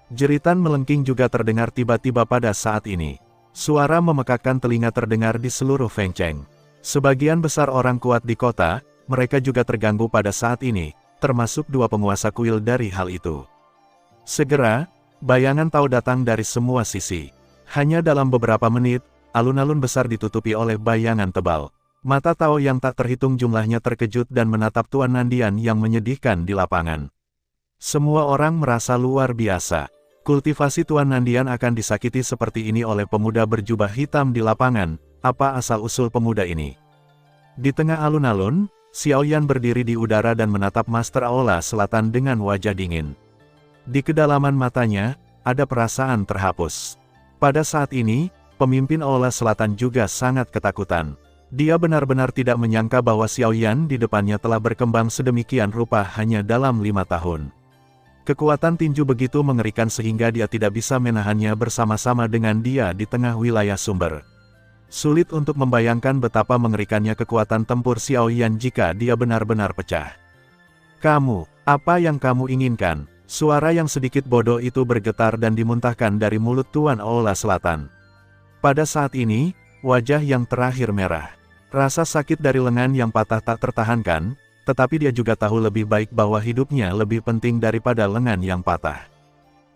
Jeritan melengking juga terdengar tiba-tiba pada saat ini. Suara memekakkan telinga terdengar di seluruh Fengcheng. Sebagian besar orang kuat di kota, mereka juga terganggu pada saat ini, termasuk dua penguasa kuil dari hal itu. Segera, bayangan tahu datang dari semua sisi. Hanya dalam beberapa menit, alun-alun besar ditutupi oleh bayangan tebal. Mata Tao yang tak terhitung jumlahnya terkejut dan menatap Tuan Nandian yang menyedihkan di lapangan. Semua orang merasa luar biasa. Kultivasi Tuan Nandian akan disakiti seperti ini oleh pemuda berjubah hitam di lapangan. Apa asal-usul pemuda ini? Di tengah alun-alun, Xiao Yan berdiri di udara dan menatap Master Aula Selatan dengan wajah dingin. Di kedalaman matanya, ada perasaan terhapus. Pada saat ini, pemimpin Aula Selatan juga sangat ketakutan. Dia benar-benar tidak menyangka bahwa Xiao Yan di depannya telah berkembang sedemikian rupa hanya dalam 5 tahun. Kekuatan tinju begitu mengerikan sehingga dia tidak bisa menahannya bersama-sama dengan dia di tengah wilayah sumber. Sulit untuk membayangkan betapa mengerikannya kekuatan tempur Xiao Yan jika dia benar-benar pecah. "Kamu, apa yang kamu inginkan?" Suara yang sedikit bodoh itu bergetar dan dimuntahkan dari mulut Tuan Aula Selatan. Pada saat ini, wajah yang terakhir merah. Rasa sakit dari lengan yang patah tak tertahankan, tetapi dia juga tahu lebih baik bahwa hidupnya lebih penting daripada lengan yang patah.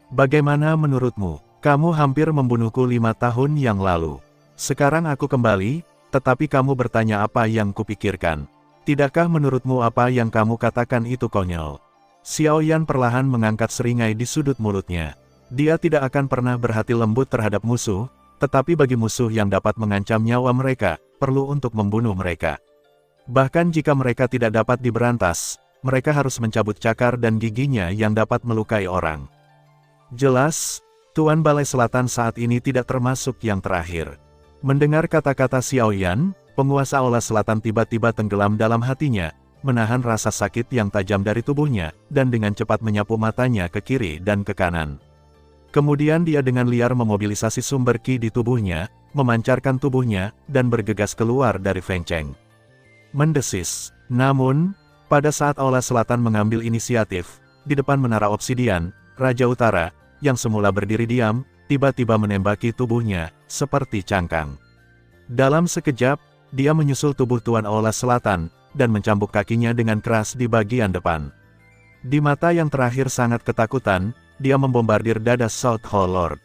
"Bagaimana menurutmu? Kamu hampir membunuhku 5 tahun yang lalu. Sekarang aku kembali, tetapi kamu bertanya apa yang kupikirkan. Tidakkah menurutmu apa yang kamu katakan itu konyol?" Xiao Yan perlahan mengangkat seringai di sudut mulutnya. Dia tidak akan pernah berhati lembut terhadap musuh, tetapi bagi musuh yang dapat mengancam nyawa mereka, perlu untuk membunuh mereka. Bahkan jika mereka tidak dapat diberantas, mereka harus mencabut cakar dan giginya yang dapat melukai orang. Jelas, Tuan Balai Selatan saat ini tidak termasuk yang terakhir. Mendengar kata-kata Xiao Yan, penguasa Aula Selatan tiba-tiba tenggelam dalam hatinya, menahan rasa sakit yang tajam dari tubuhnya, dan dengan cepat menyapu matanya ke kiri dan ke kanan. Kemudian dia dengan liar memobilisasi sumber ki di tubuhnya, memancarkan tubuhnya, dan bergegas keluar dari Feng Cheng. Mendesis. Namun, pada saat Aula Selatan mengambil inisiatif, di depan menara obsidian, Raja Utara, yang semula berdiri diam, tiba-tiba menembaki tubuhnya, seperti cangkang. Dalam sekejap, dia menyusul tubuh Tuan Aula Selatan, dan mencambuk kakinya dengan keras di bagian depan. Di mata yang terakhir sangat ketakutan, dia membombardir dada South Hall Lord.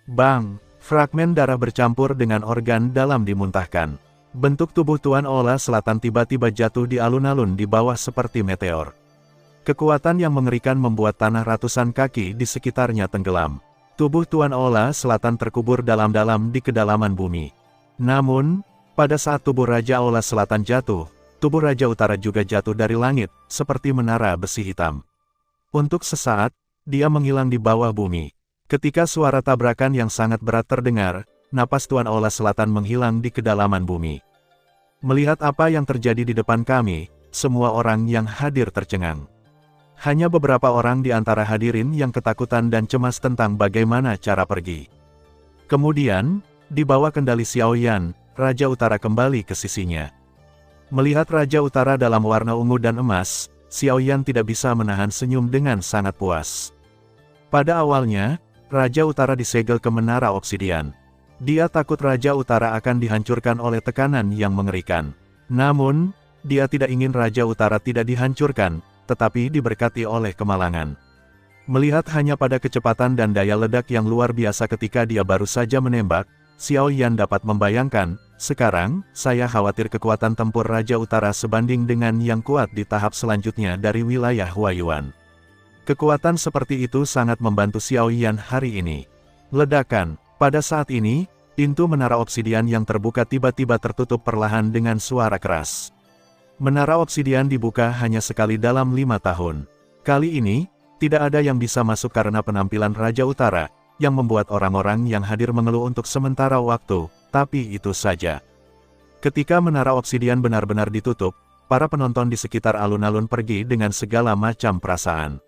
Bang! Fragmen darah bercampur dengan organ dalam dimuntahkan. Bentuk tubuh Tuan Aula Selatan tiba-tiba jatuh di alun-alun di bawah seperti meteor. Kekuatan yang mengerikan membuat tanah ratusan kaki di sekitarnya tenggelam. Tubuh Tuan Aula Selatan terkubur dalam-dalam di kedalaman bumi. Namun, pada saat tubuh Raja Aula Selatan jatuh, tubuh Raja Utara juga jatuh dari langit, seperti menara besi hitam. Untuk sesaat, dia menghilang di bawah bumi. Ketika suara tabrakan yang sangat berat terdengar, napas Tuan Aula Selatan menghilang di kedalaman bumi. Melihat apa yang terjadi di depan kami, semua orang yang hadir tercengang. Hanya beberapa orang di antara hadirin yang ketakutan dan cemas tentang bagaimana cara pergi. Kemudian, di bawah kendali Xiao Yan, Raja Utara kembali ke sisinya. Melihat Raja Utara dalam warna ungu dan emas, Xiao Yan tidak bisa menahan senyum dengan sangat puas. Pada awalnya, Raja Utara disegel ke menara obsidian. Dia takut Raja Utara akan dihancurkan oleh tekanan yang mengerikan. Namun, dia tidak ingin Raja Utara tidak dihancurkan, tetapi diberkati oleh kemalangan. Melihat hanya pada kecepatan dan daya ledak yang luar biasa ketika dia baru saja menembak, Xiao Yan dapat membayangkan, sekarang, saya khawatir kekuatan tempur Raja Utara sebanding dengan yang kuat di tahap selanjutnya dari wilayah Huayuan. Kekuatan seperti itu sangat membantu Xiao Yan hari ini. Ledakan. Pada saat ini, pintu menara obsidian yang terbuka tiba-tiba tertutup perlahan dengan suara keras. Menara obsidian dibuka hanya sekali dalam 5 tahun. Kali ini, tidak ada yang bisa masuk karena penampilan Raja Utara, yang membuat orang-orang yang hadir mengeluh untuk sementara waktu, tapi itu saja. Ketika menara obsidian benar-benar ditutup, para penonton di sekitar alun-alun pergi dengan segala macam perasaan.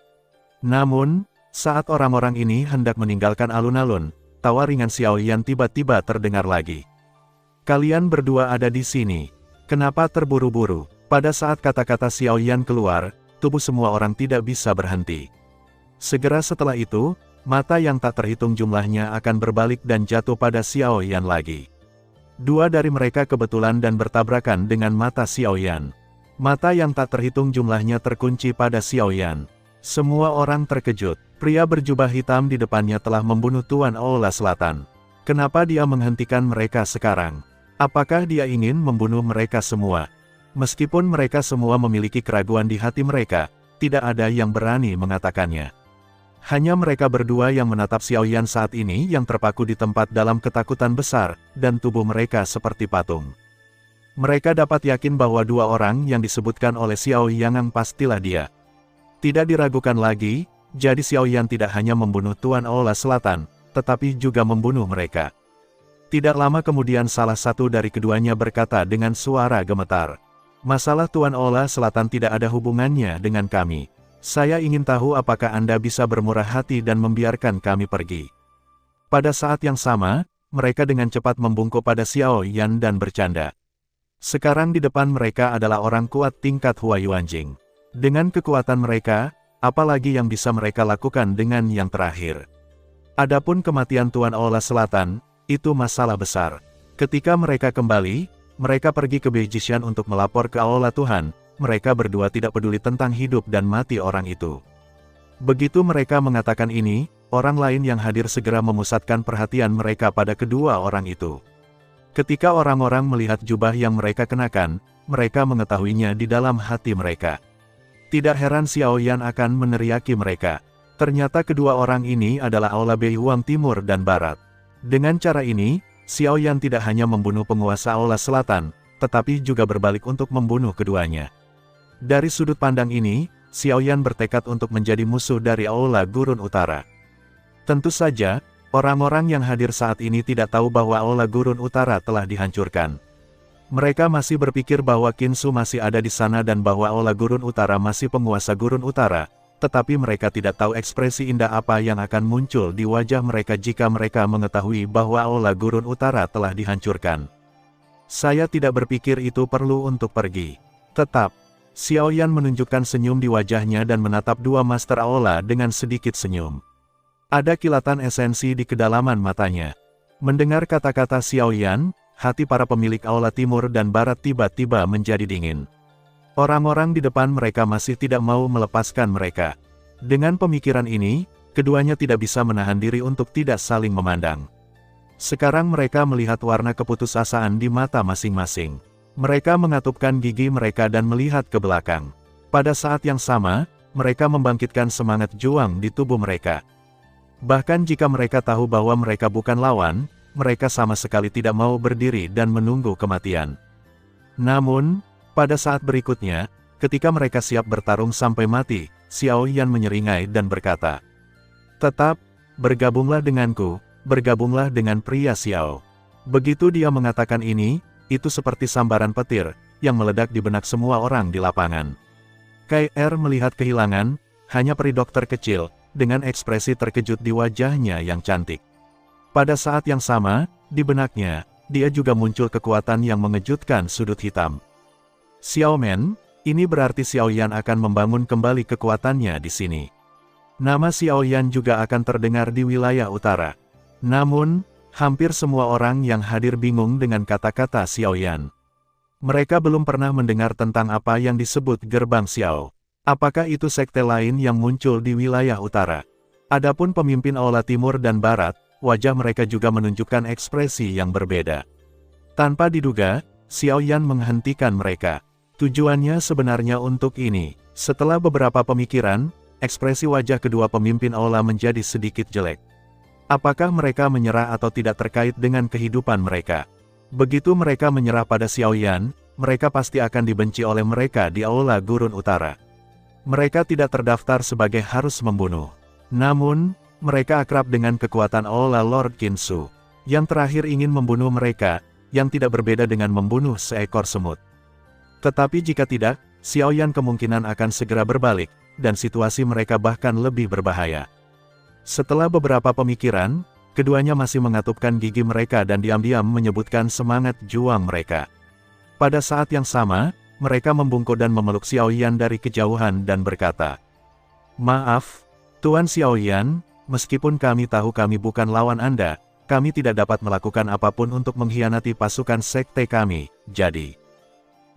Namun, saat orang-orang ini hendak meninggalkan alun-alun, tawa ringan Xiao Yan tiba-tiba terdengar lagi. "Kalian berdua ada di sini. Kenapa terburu-buru?" Pada saat kata-kata Xiao Yan keluar, tubuh semua orang tidak bisa berhenti. Segera setelah itu, mata yang tak terhitung jumlahnya akan berbalik dan jatuh pada Xiao Yan lagi. Dua dari mereka kebetulan dan bertabrakan dengan mata Xiao Yan. Mata yang tak terhitung jumlahnya terkunci pada Xiao Yan. Semua orang terkejut. Pria berjubah hitam di depannya telah membunuh Tuan Aula Selatan. Kenapa dia menghentikan mereka sekarang? Apakah dia ingin membunuh mereka semua? Meskipun mereka semua memiliki keraguan di hati mereka, tidak ada yang berani mengatakannya. Hanya mereka berdua yang menatap Xiao Yan saat ini yang terpaku di tempat dalam ketakutan besar, dan tubuh mereka seperti patung. Mereka dapat yakin bahwa dua orang yang disebutkan oleh Xiao Yang pastilah dia. Tidak diragukan lagi, jadi Xiao Yan tidak hanya membunuh Tuan Aula Selatan, tetapi juga membunuh mereka. Tidak lama kemudian salah satu dari keduanya berkata dengan suara gemetar. Masalah Tuan Ola Selatan tidak ada hubungannya dengan kami. Saya ingin tahu apakah Anda bisa bermurah hati dan membiarkan kami pergi. Pada saat yang sama, mereka dengan cepat membungkuk pada Xiao Yan dan bercanda. Sekarang di depan mereka adalah orang kuat tingkat Huayuanjing. Dengan kekuatan mereka, apalagi yang bisa mereka lakukan dengan yang terakhir. Adapun kematian Tuan Ola Selatan, itu masalah besar. Ketika mereka kembali, mereka pergi ke Beijishan untuk melapor ke Aula Tuhan. Mereka berdua tidak peduli tentang hidup dan mati orang itu. Begitu mereka mengatakan ini, orang lain yang hadir segera memusatkan perhatian mereka pada kedua orang itu. Ketika orang-orang melihat jubah yang mereka kenakan, mereka mengetahuinya di dalam hati mereka. Tidak heran Xiao Yan akan meneriaki mereka. Ternyata kedua orang ini adalah Aula Beihuang Timur dan Barat. Dengan cara ini, Xiao Yan tidak hanya membunuh penguasa Aula Selatan, tetapi juga berbalik untuk membunuh keduanya. Dari sudut pandang ini, Xiao Yan bertekad untuk menjadi musuh dari Aula Gurun Utara. Tentu saja, orang-orang yang hadir saat ini tidak tahu bahwa Aula Gurun Utara telah dihancurkan. Mereka masih berpikir bahwa Qin Su masih ada di sana dan bahwa Aula Gurun Utara masih penguasa Gurun Utara. Tetapi mereka tidak tahu ekspresi indah apa yang akan muncul di wajah mereka jika mereka mengetahui bahwa Aula Gurun Utara telah dihancurkan. Saya tidak berpikir itu perlu untuk pergi. Tetap, Xiao Yan menunjukkan senyum di wajahnya dan menatap dua Master Aula dengan sedikit senyum. Ada kilatan esensi di kedalaman matanya. Mendengar kata-kata Xiao Yan, hati para pemilik Aula Timur dan Barat tiba-tiba menjadi dingin. Orang-orang di depan mereka masih tidak mau melepaskan mereka. Dengan pemikiran ini, keduanya tidak bisa menahan diri untuk tidak saling memandang. Sekarang mereka melihat warna keputusasaan di mata masing-masing. Mereka mengatupkan gigi mereka dan melihat ke belakang. Pada saat yang sama, mereka membangkitkan semangat juang di tubuh mereka. Bahkan jika mereka tahu bahwa mereka bukan lawan, mereka sama sekali tidak mau berdiri dan menunggu kematian. Namun, pada saat berikutnya, ketika mereka siap bertarung sampai mati, Xiao Yan menyeringai dan berkata, "Tetap, bergabunglah denganku, bergabunglah dengan pria Xiao." Begitu dia mengatakan ini, itu seperti sambaran petir, yang meledak di benak semua orang di lapangan. KR melihat kehilangan, hanya peri dokter kecil, dengan ekspresi terkejut di wajahnya yang cantik. Pada saat yang sama, di benaknya, dia juga muncul kekuatan yang mengejutkan sudut hitam. Xiao Men, ini berarti Xiao Yan akan membangun kembali kekuatannya di sini. Nama Xiao Yan juga akan terdengar di wilayah utara. Namun, hampir semua orang yang hadir bingung dengan kata-kata Xiao Yan. Mereka belum pernah mendengar tentang apa yang disebut Gerbang Xiao. Apakah itu sekte lain yang muncul di wilayah utara? Adapun pemimpin Aula Timur dan Barat, wajah mereka juga menunjukkan ekspresi yang berbeda. Tanpa diduga, Xiao Yan menghentikan mereka. Tujuannya sebenarnya untuk ini. Setelah beberapa pemikiran, ekspresi wajah kedua pemimpin Aula menjadi sedikit jelek. Apakah mereka menyerah atau tidak terkait dengan kehidupan mereka? Begitu mereka menyerah pada Xiao Yan, mereka pasti akan dibenci oleh mereka di Aula Gurun Utara. Mereka tidak terdaftar sebagai harus membunuh. Namun, mereka akrab dengan kekuatan Aula Lord Qin Su. Yang terakhir ingin membunuh mereka, yang tidak berbeda dengan membunuh seekor semut. Tetapi jika tidak, Xiao Yan kemungkinan akan segera berbalik, dan situasi mereka bahkan lebih berbahaya. Setelah beberapa pemikiran, keduanya masih mengatupkan gigi mereka dan diam-diam menyebutkan semangat juang mereka. Pada saat yang sama, mereka membungkuk dan memeluk Xiao Yan dari kejauhan dan berkata, "Maaf, Tuan Xiao Yan, meskipun kami tahu kami bukan lawan Anda, kami tidak dapat melakukan apapun untuk mengkhianati pasukan sekte kami,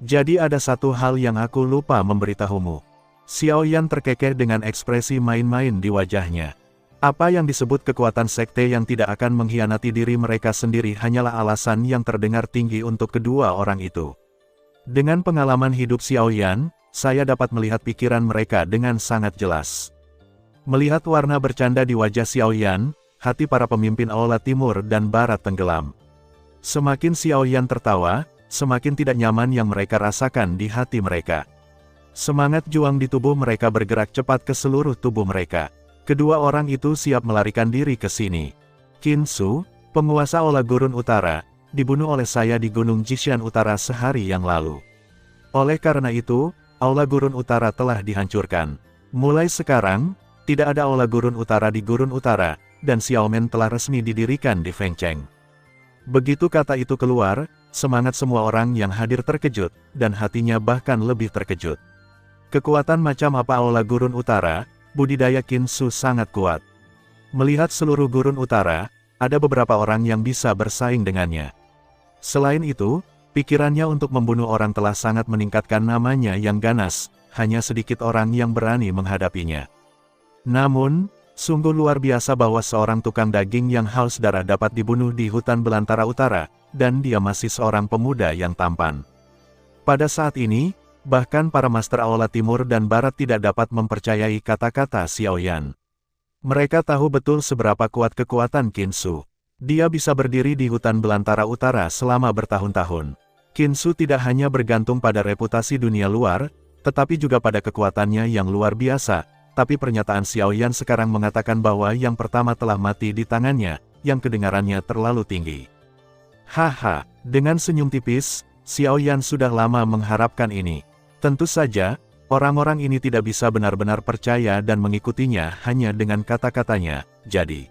Jadi ada satu hal yang aku lupa memberitahumu." Xiao Yan terkekeh dengan ekspresi main-main di wajahnya. Apa yang disebut kekuatan sekte yang tidak akan mengkhianati diri mereka sendiri hanyalah alasan yang terdengar tinggi untuk kedua orang itu. Dengan pengalaman hidup Xiao Yan, saya dapat melihat pikiran mereka dengan sangat jelas. Melihat warna bercanda di wajah Xiao Yan, hati para pemimpin Aula Timur dan Barat tenggelam. Semakin Xiao Yan tertawa, semakin tidak nyaman yang mereka rasakan di hati mereka. Semangat juang di tubuh mereka bergerak cepat ke seluruh tubuh mereka. Kedua orang itu siap melarikan diri ke sini. "Qin Su, Penguasa Aula Gurun Utara, dibunuh oleh saya di Gunung Jishan Utara sehari yang lalu. Oleh karena itu, Aula Gurun Utara telah dihancurkan. Mulai sekarang, tidak ada Aula Gurun Utara di Gurun Utara, dan Xiaomen telah resmi didirikan di Fengcheng. Begitu kata itu keluar, semangat semua orang yang hadir terkejut, dan hatinya bahkan lebih terkejut. Kekuatan macam apa Aula Gurun Utara? Budidaya Qinsu sangat kuat. Melihat seluruh Gurun Utara, ada beberapa orang yang bisa bersaing dengannya. Selain itu, pikirannya untuk membunuh orang telah sangat meningkatkan namanya yang ganas, hanya sedikit orang yang berani menghadapinya. Namun, sungguh luar biasa bahwa seorang tukang daging yang haus darah dapat dibunuh di hutan belantara utara, dan dia masih seorang pemuda yang tampan. Pada saat ini, bahkan para Master Aula Timur dan Barat tidak dapat mempercayai kata-kata Xiao Yan. Mereka tahu betul seberapa kuat kekuatan Qinsu. Dia bisa berdiri di hutan belantara utara selama bertahun-tahun. Qinsu tidak hanya bergantung pada reputasi dunia luar, tetapi juga pada kekuatannya yang luar biasa. Tapi pernyataan Xiao Yan sekarang mengatakan bahwa yang pertama telah mati di tangannya, yang kedengarannya terlalu tinggi. Haha, dengan senyum tipis, Xiao Yan sudah lama mengharapkan ini. Tentu saja, orang-orang ini tidak bisa benar-benar percaya dan mengikutinya hanya dengan kata-katanya, jadi.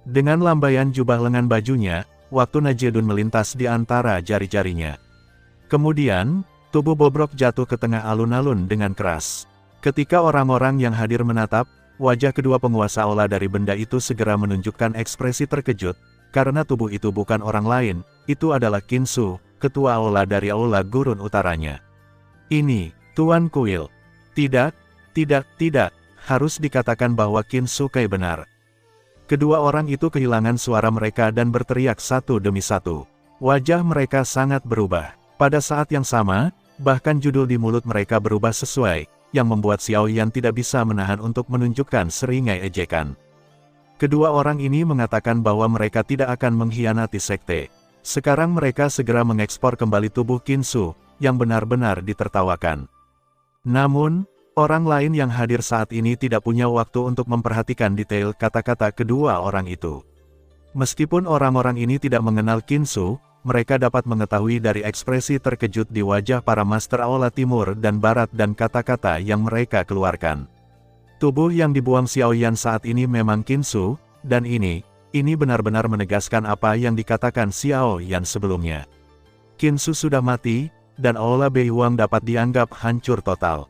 Dengan lambaian jubah lengan bajunya, waktu Najedun melintas di antara jari-jarinya. Kemudian, tubuh bobrok jatuh ke tengah alun-alun dengan keras. Ketika orang-orang yang hadir menatap, wajah kedua penguasa Aula dari benda itu segera menunjukkan ekspresi terkejut, karena tubuh itu bukan orang lain, itu adalah Qinsu, ketua Aula dari Aula Gurun Utaranya. Ini, Tuan Kuil. Tidak, harus dikatakan bahwa Qinsu Kai benar. Kedua orang itu kehilangan suara mereka dan berteriak satu demi satu. Wajah mereka sangat berubah. Pada saat yang sama, bahkan judul di mulut mereka berubah sesuai, yang membuat Xiao Yan tidak bisa menahan untuk menunjukkan seringai ejekan. Kedua orang ini mengatakan bahwa mereka tidak akan mengkhianati sekte. Sekarang mereka segera mengekspor kembali tubuh Qinsu, yang benar-benar ditertawakan. Namun, orang lain yang hadir saat ini tidak punya waktu untuk memperhatikan detail kata-kata kedua orang itu. Meskipun orang-orang ini tidak mengenal Qinsu, mereka dapat mengetahui dari ekspresi terkejut di wajah para Master Aula Timur dan Barat dan kata-kata yang mereka keluarkan. Tubuh yang dibuang Xiao Yan saat ini memang Qinsu, dan ini benar-benar menegaskan apa yang dikatakan Xiao Yan sebelumnya. Qinsu sudah mati, dan Aula Beihuang dapat dianggap hancur total.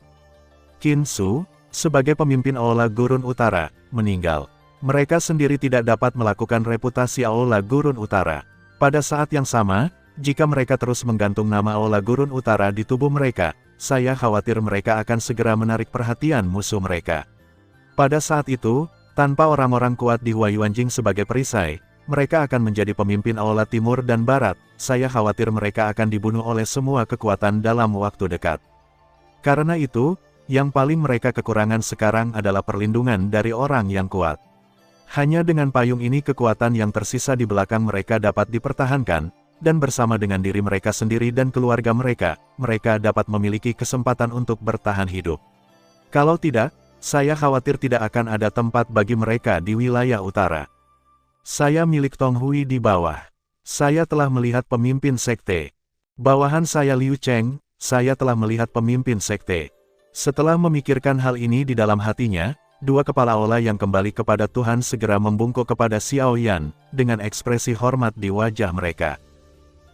Qinsu, sebagai pemimpin Aula Gurun Utara, meninggal. Mereka sendiri tidak dapat melakukan reputasi Aula Gurun Utara. Pada saat yang sama, jika mereka terus menggantung nama Aula Gurun Utara di tubuh mereka, saya khawatir mereka akan segera menarik perhatian musuh mereka. Pada saat itu, tanpa orang-orang kuat di Huayuanjing sebagai perisai, mereka akan menjadi pemimpin Aula Timur dan Barat. Saya khawatir mereka akan dibunuh oleh semua kekuatan dalam waktu dekat. Karena itu, yang paling mereka kekurangan sekarang adalah perlindungan dari orang yang kuat. Hanya dengan payung ini kekuatan yang tersisa di belakang mereka dapat dipertahankan, dan bersama dengan diri mereka sendiri dan keluarga mereka, mereka dapat memiliki kesempatan untuk bertahan hidup. Kalau tidak, saya khawatir tidak akan ada tempat bagi mereka di wilayah utara. Saya milik Tong Hui di bawah. Saya telah melihat pemimpin sekte. Bawahan saya Liu Cheng, saya telah melihat pemimpin sekte. Setelah memikirkan hal ini di dalam hatinya, dua kepala aula yang kembali kepada Tuhan segera membungkuk kepada Xiao Yan, dengan ekspresi hormat di wajah mereka.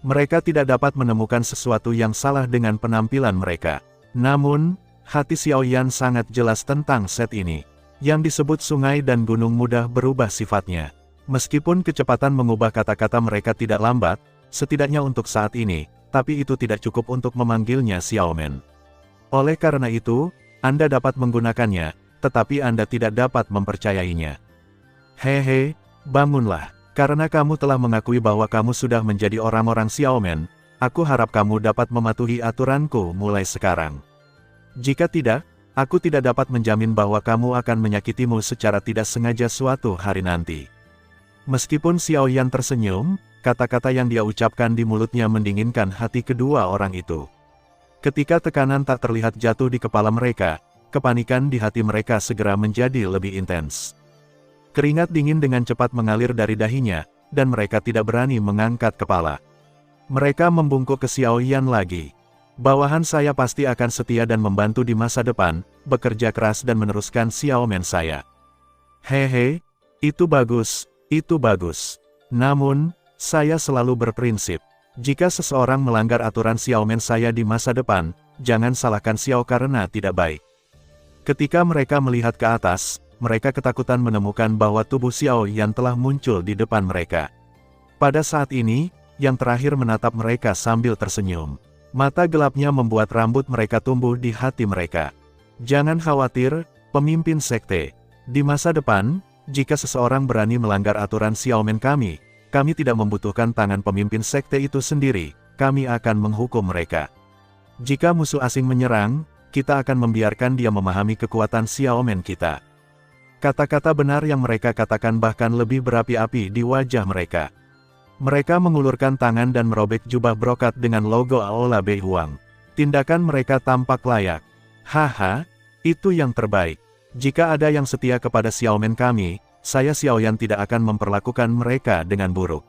Mereka tidak dapat menemukan sesuatu yang salah dengan penampilan mereka. Namun, hati Xiao Yan sangat jelas tentang set ini. Yang disebut sungai dan gunung mudah berubah sifatnya. Meskipun kecepatan mengubah kata-kata mereka tidak lambat, setidaknya untuk saat ini, tapi itu tidak cukup untuk memanggilnya Xiaomen. Oleh karena itu, Anda dapat menggunakannya, tetapi Anda tidak dapat mempercayainya. Hehe, bangunlah. Karena kamu telah mengakui bahwa kamu sudah menjadi orang-orang Xiaomen, aku harap kamu dapat mematuhi aturanku mulai sekarang. Jika tidak, aku tidak dapat menjamin bahwa kamu akan menyakitimu secara tidak sengaja suatu hari nanti. Meskipun Xiao Yan tersenyum, kata-kata yang dia ucapkan di mulutnya mendinginkan hati kedua orang itu. Ketika tekanan tak terlihat jatuh di kepala mereka, kepanikan di hati mereka segera menjadi lebih intens. Keringat dingin dengan cepat mengalir dari dahinya, dan mereka tidak berani mengangkat kepala. Mereka membungkuk ke Xiao Yan lagi. Bawahan saya pasti akan setia dan membantu di masa depan, bekerja keras dan meneruskan Xiaomen saya. Hehe, itu bagus, itu bagus. Namun, saya selalu berprinsip, jika seseorang melanggar aturan Xiaomen saya di masa depan, jangan salahkan Xiao karena tidak baik. Ketika mereka melihat ke atas, mereka ketakutan menemukan bahwa tubuh Xiao Yan telah muncul di depan mereka. Pada saat ini, yang terakhir menatap mereka sambil tersenyum. Mata gelapnya membuat rambut mereka tumbuh di hati mereka. Jangan khawatir, pemimpin sekte. Di masa depan, jika seseorang berani melanggar aturan Xiaomen kami tidak membutuhkan tangan pemimpin sekte itu sendiri, kami akan menghukum mereka. Jika musuh asing menyerang, kita akan membiarkan dia memahami kekuatan Xiaomen kita. Kata-kata benar yang mereka katakan bahkan lebih berapi-api di wajah mereka. Mereka mengulurkan tangan dan merobek jubah brokat dengan logo Aola Bei Huang. Tindakan mereka tampak layak. Haha, itu yang terbaik. Jika ada yang setia kepada Xiaomen kami, saya Xiao Yan tidak akan memperlakukan mereka dengan buruk.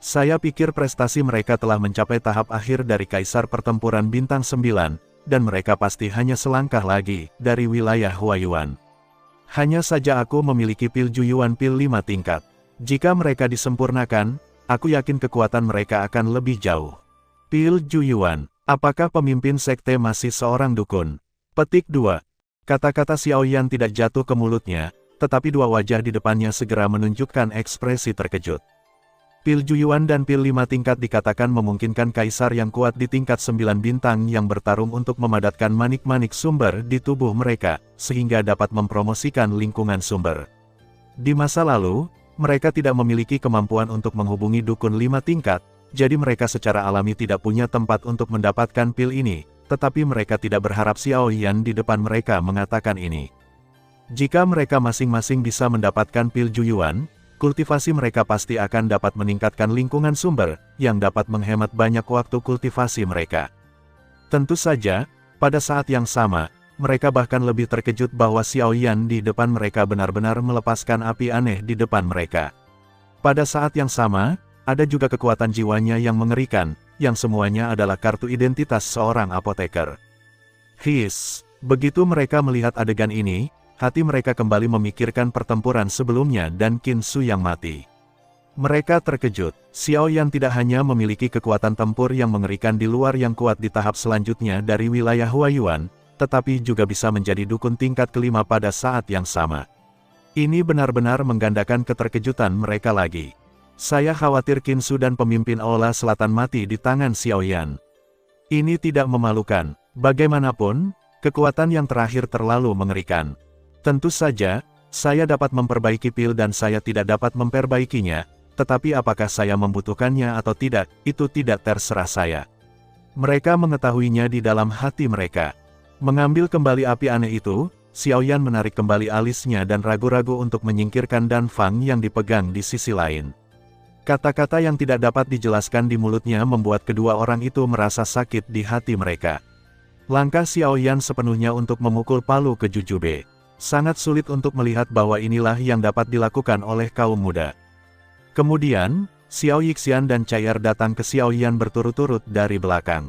Saya pikir prestasi mereka telah mencapai tahap akhir dari Kaisar Pertempuran Bintang 9, dan mereka pasti hanya selangkah lagi dari wilayah Huayuan. Hanya saja aku memiliki pil Juyuan pil 5 tingkat. Jika mereka disempurnakan, aku yakin kekuatan mereka akan lebih jauh. Pil Juyuan, apakah pemimpin sekte masih seorang dukun? Petik 2. Kata-kata Xiao Yan tidak jatuh ke mulutnya, tetapi dua wajah di depannya segera menunjukkan ekspresi terkejut. Pil Juyuan dan pil 5 tingkat dikatakan memungkinkan kaisar yang kuat di tingkat 9 bintang yang bertarung untuk memadatkan manik-manik sumber di tubuh mereka, sehingga dapat mempromosikan lingkungan sumber. Di masa lalu, mereka tidak memiliki kemampuan untuk menghubungi dukun 5 tingkat, jadi mereka secara alami tidak punya tempat untuk mendapatkan pil ini, tetapi mereka tidak berharap Xiao Yan di depan mereka mengatakan ini. Jika mereka masing-masing bisa mendapatkan pil Juyuan, kultivasi mereka pasti akan dapat meningkatkan lingkungan sumber, yang dapat menghemat banyak waktu kultivasi mereka. Tentu saja, pada saat yang sama, mereka bahkan lebih terkejut bahwa Xiao Yan di depan mereka benar-benar melepaskan api aneh di depan mereka. Pada saat yang sama, ada juga kekuatan jiwanya yang mengerikan, yang semuanya adalah kartu identitas seorang apoteker. Begitu mereka melihat adegan ini, hati mereka kembali memikirkan pertempuran sebelumnya dan Qin Su yang mati. Mereka terkejut, Xiao Yan tidak hanya memiliki kekuatan tempur yang mengerikan di luar yang kuat di tahap selanjutnya dari wilayah Huayuan, tetapi juga bisa menjadi dukun tingkat kelima pada saat yang sama. Ini benar-benar menggandakan keterkejutan mereka lagi. Saya khawatir Qin Su dan pemimpin Aola Selatan mati di tangan Xiao Yan. Ini tidak memalukan, bagaimanapun, kekuatan yang terakhir terlalu mengerikan. Tentu saja, saya dapat memperbaiki pil dan saya tidak dapat memperbaikinya, tetapi apakah saya membutuhkannya atau tidak, itu tidak terserah saya. Mereka mengetahuinya di dalam hati mereka. Mengambil kembali api aneh itu, Xiao Yan menarik kembali alisnya dan ragu-ragu untuk menyingkirkan Dan Fang yang dipegang di sisi lain. Kata-kata yang tidak dapat dijelaskan di mulutnya membuat kedua orang itu merasa sakit di hati mereka. Langkah Xiao Yan sepenuhnya untuk memukul palu ke Jujube. Sangat sulit untuk melihat bahwa inilah yang dapat dilakukan oleh kaum muda. Kemudian, Xiao Yixian dan Cair datang ke Xiao Yan berturut-turut dari belakang.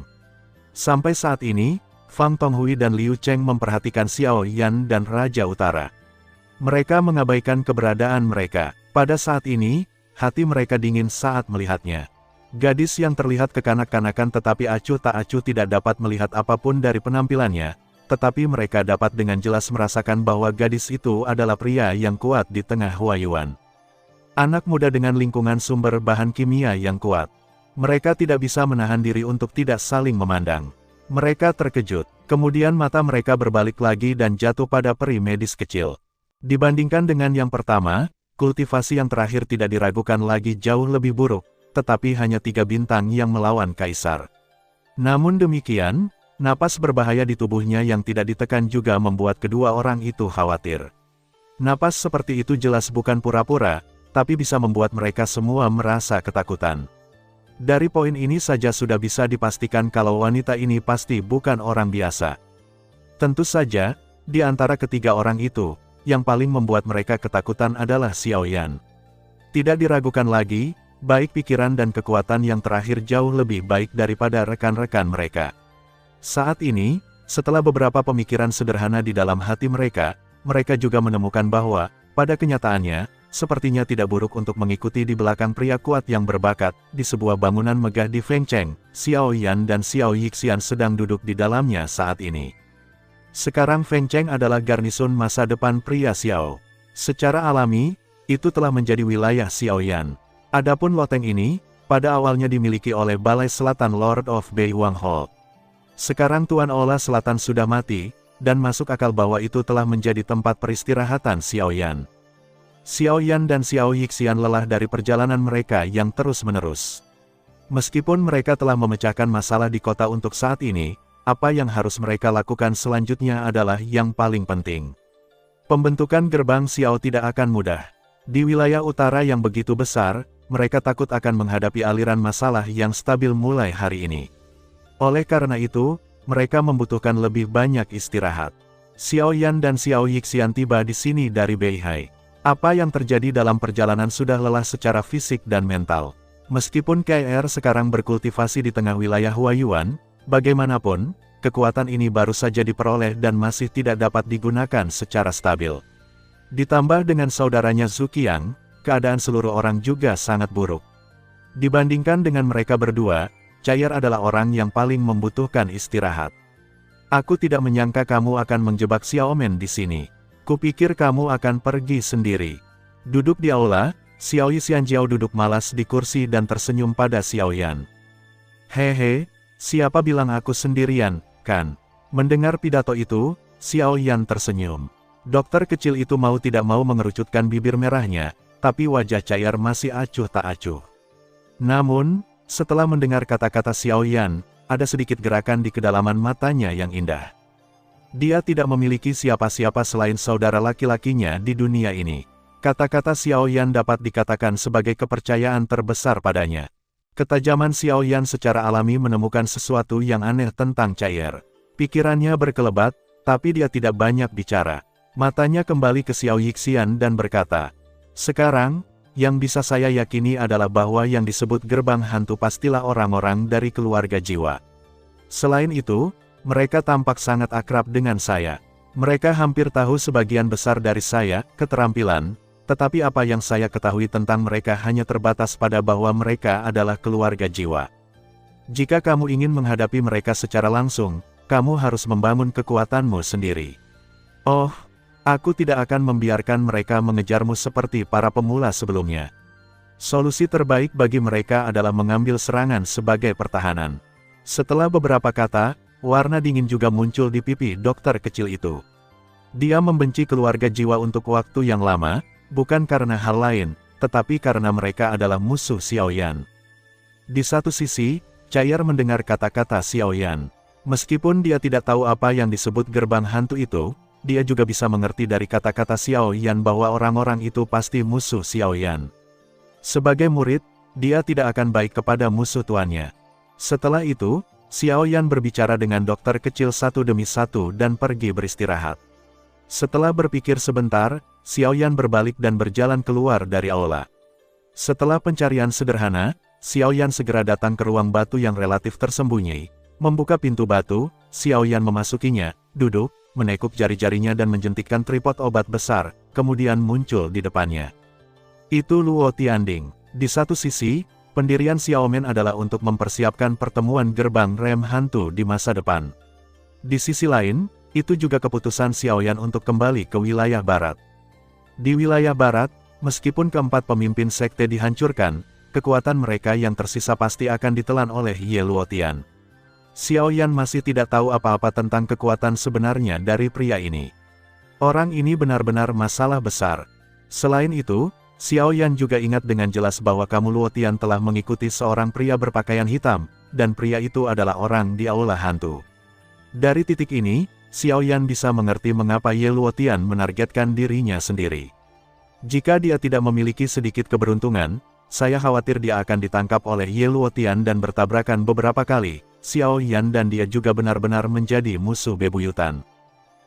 Sampai saat ini, Fang Tonghui dan Liu Cheng memperhatikan Xiao Yan dan Raja Utara. Mereka mengabaikan keberadaan mereka. Pada saat ini, hati mereka dingin saat melihatnya. Gadis yang terlihat kekanak-kanakan tetapi acuh tak acuh tidak dapat melihat apapun dari penampilannya, tetapi mereka dapat dengan jelas merasakan bahwa gadis itu adalah pria yang kuat di tengah Huayuan. Anak muda dengan lingkungan sumber bahan kimia yang kuat. Mereka tidak bisa menahan diri untuk tidak saling memandang. Mereka terkejut, kemudian mata mereka berbalik lagi dan jatuh pada peri medis kecil. Dibandingkan dengan yang pertama, kultivasi yang terakhir tidak diragukan lagi jauh lebih buruk, tetapi hanya 3 bintang yang melawan kaisar. Namun demikian, napas berbahaya di tubuhnya yang tidak ditekan juga membuat kedua orang itu khawatir. Napas seperti itu jelas bukan pura-pura, tapi bisa membuat mereka semua merasa ketakutan. Dari poin ini saja sudah bisa dipastikan kalau wanita ini pasti bukan orang biasa. Tentu saja, di antara ketiga orang itu, yang paling membuat mereka ketakutan adalah Xiao Yan. Tidak diragukan lagi, baik pikiran dan kekuatan yang terakhir jauh lebih baik daripada rekan-rekan mereka. Saat ini, setelah beberapa pemikiran sederhana di dalam hati mereka, mereka juga menemukan bahwa, pada kenyataannya, sepertinya tidak buruk untuk mengikuti di belakang pria kuat yang berbakat. Di sebuah bangunan megah di Fengcheng, Xiao Yan dan Xiao Yixian sedang duduk di dalamnya saat ini. Sekarang Fengcheng adalah garnisun masa depan pria Xiao. Secara alami, itu telah menjadi wilayah Xiao Yan. Adapun loteng ini, pada awalnya dimiliki oleh Balai Selatan Lord of Beiwang Hall. Sekarang Tuan Ola Selatan sudah mati, dan masuk akal bahwa itu telah menjadi tempat peristirahatan Xiao Yan. Xiao Yan dan Xiao Yixian lelah dari perjalanan mereka yang terus-menerus. Meskipun mereka telah memecahkan masalah di kota untuk saat ini, apa yang harus mereka lakukan selanjutnya adalah yang paling penting. Pembentukan gerbang Xiao tidak akan mudah. Di wilayah utara yang begitu besar, mereka takut akan menghadapi aliran masalah yang stabil mulai hari ini. Oleh karena itu, mereka membutuhkan lebih banyak istirahat. Xiao Yan dan Xiao Yixian tiba di sini dari Beihai. Apa yang terjadi dalam perjalanan sudah lelah secara fisik dan mental. Meskipun KR sekarang berkultivasi di tengah wilayah Huayuan, bagaimanapun, kekuatan ini baru saja diperoleh dan masih tidak dapat digunakan secara stabil. Ditambah dengan saudaranya Zhu Qiang, keadaan seluruh orang juga sangat buruk. Dibandingkan dengan mereka berdua, Cair adalah orang yang paling membutuhkan istirahat. Aku tidak menyangka kamu akan menjebak Xiaomen di sini. Kupikir kamu akan pergi sendiri. Duduk di aula, Xiao Yixianjiao duduk malas di kursi dan tersenyum pada Xiao Yan. Hehe, siapa bilang aku sendirian, kan? Mendengar pidato itu, Xiao Yan tersenyum. Dokter kecil itu mau tidak mau mengerucutkan bibir merahnya, tapi wajah Cair masih acuh tak acuh. Namun, setelah mendengar kata-kata Xiao Yan, ada sedikit gerakan di kedalaman matanya yang indah. Dia tidak memiliki siapa-siapa selain saudara laki-lakinya di dunia ini. Kata-kata Xiao Yan dapat dikatakan sebagai kepercayaan terbesar padanya. Ketajaman Xiao Yan secara alami menemukan sesuatu yang aneh tentang Cair. Pikirannya berkelebat, tapi dia tidak banyak bicara. Matanya kembali ke Xiao Yixian dan berkata, "Sekarang, yang bisa saya yakini adalah bahwa yang disebut gerbang hantu pastilah orang-orang dari keluarga jiwa. Selain itu, mereka tampak sangat akrab dengan saya. Mereka hampir tahu sebagian besar dari saya, keterampilan, tetapi apa yang saya ketahui tentang mereka hanya terbatas pada bahwa mereka adalah keluarga jiwa. Jika kamu ingin menghadapi mereka secara langsung, kamu harus membangun kekuatanmu sendiri. Oh, aku tidak akan membiarkan mereka mengejarmu seperti para pemula sebelumnya. Solusi terbaik bagi mereka adalah mengambil serangan sebagai pertahanan." Setelah beberapa kata, warna dingin juga muncul di pipi dokter kecil itu. Dia membenci keluarga jiwa untuk waktu yang lama, bukan karena hal lain, tetapi karena mereka adalah musuh Xiao Yan. Di satu sisi, Cair mendengar kata-kata Xiao Yan. Meskipun dia tidak tahu apa yang disebut gerbang hantu itu, dia juga bisa mengerti dari kata-kata Xiao Yan bahwa orang-orang itu pasti musuh Xiao Yan. Sebagai murid, dia tidak akan baik kepada musuh tuannya. Setelah itu, Xiao Yan berbicara dengan dokter kecil satu demi satu dan pergi beristirahat. Setelah berpikir sebentar, Xiao Yan berbalik dan berjalan keluar dari aula. Setelah pencarian sederhana, Xiao Yan segera datang ke ruang batu yang relatif tersembunyi. Membuka pintu batu, Xiao Yan memasukinya, duduk, menekuk jari-jarinya dan menjentikkan tripod obat besar, kemudian muncul di depannya. Itu Luo Tianding. Di satu sisi, pendirian Xiaomen adalah untuk mempersiapkan pertemuan gerbang rem hantu di masa depan. Di sisi lain, itu juga keputusan Xiao Yan untuk kembali ke wilayah barat. Di wilayah barat, meskipun keempat pemimpin sekte dihancurkan, kekuatan mereka yang tersisa pasti akan ditelan oleh Ye Luotian. Xiao Yan masih tidak tahu apa-apa tentang kekuatan sebenarnya dari pria ini. Orang ini benar-benar masalah besar. Selain itu, Xiao Yan juga ingat dengan jelas bahwa kamu Luotian telah mengikuti seorang pria berpakaian hitam, dan pria itu adalah orang di aula hantu. Dari titik ini, Xiao Yan bisa mengerti mengapa Ye Luotian menargetkan dirinya sendiri. Jika dia tidak memiliki sedikit keberuntungan, saya khawatir dia akan ditangkap oleh Ye Luotian dan bertabrakan beberapa kali. Xiao Yan dan dia juga benar-benar menjadi musuh bebuyutan.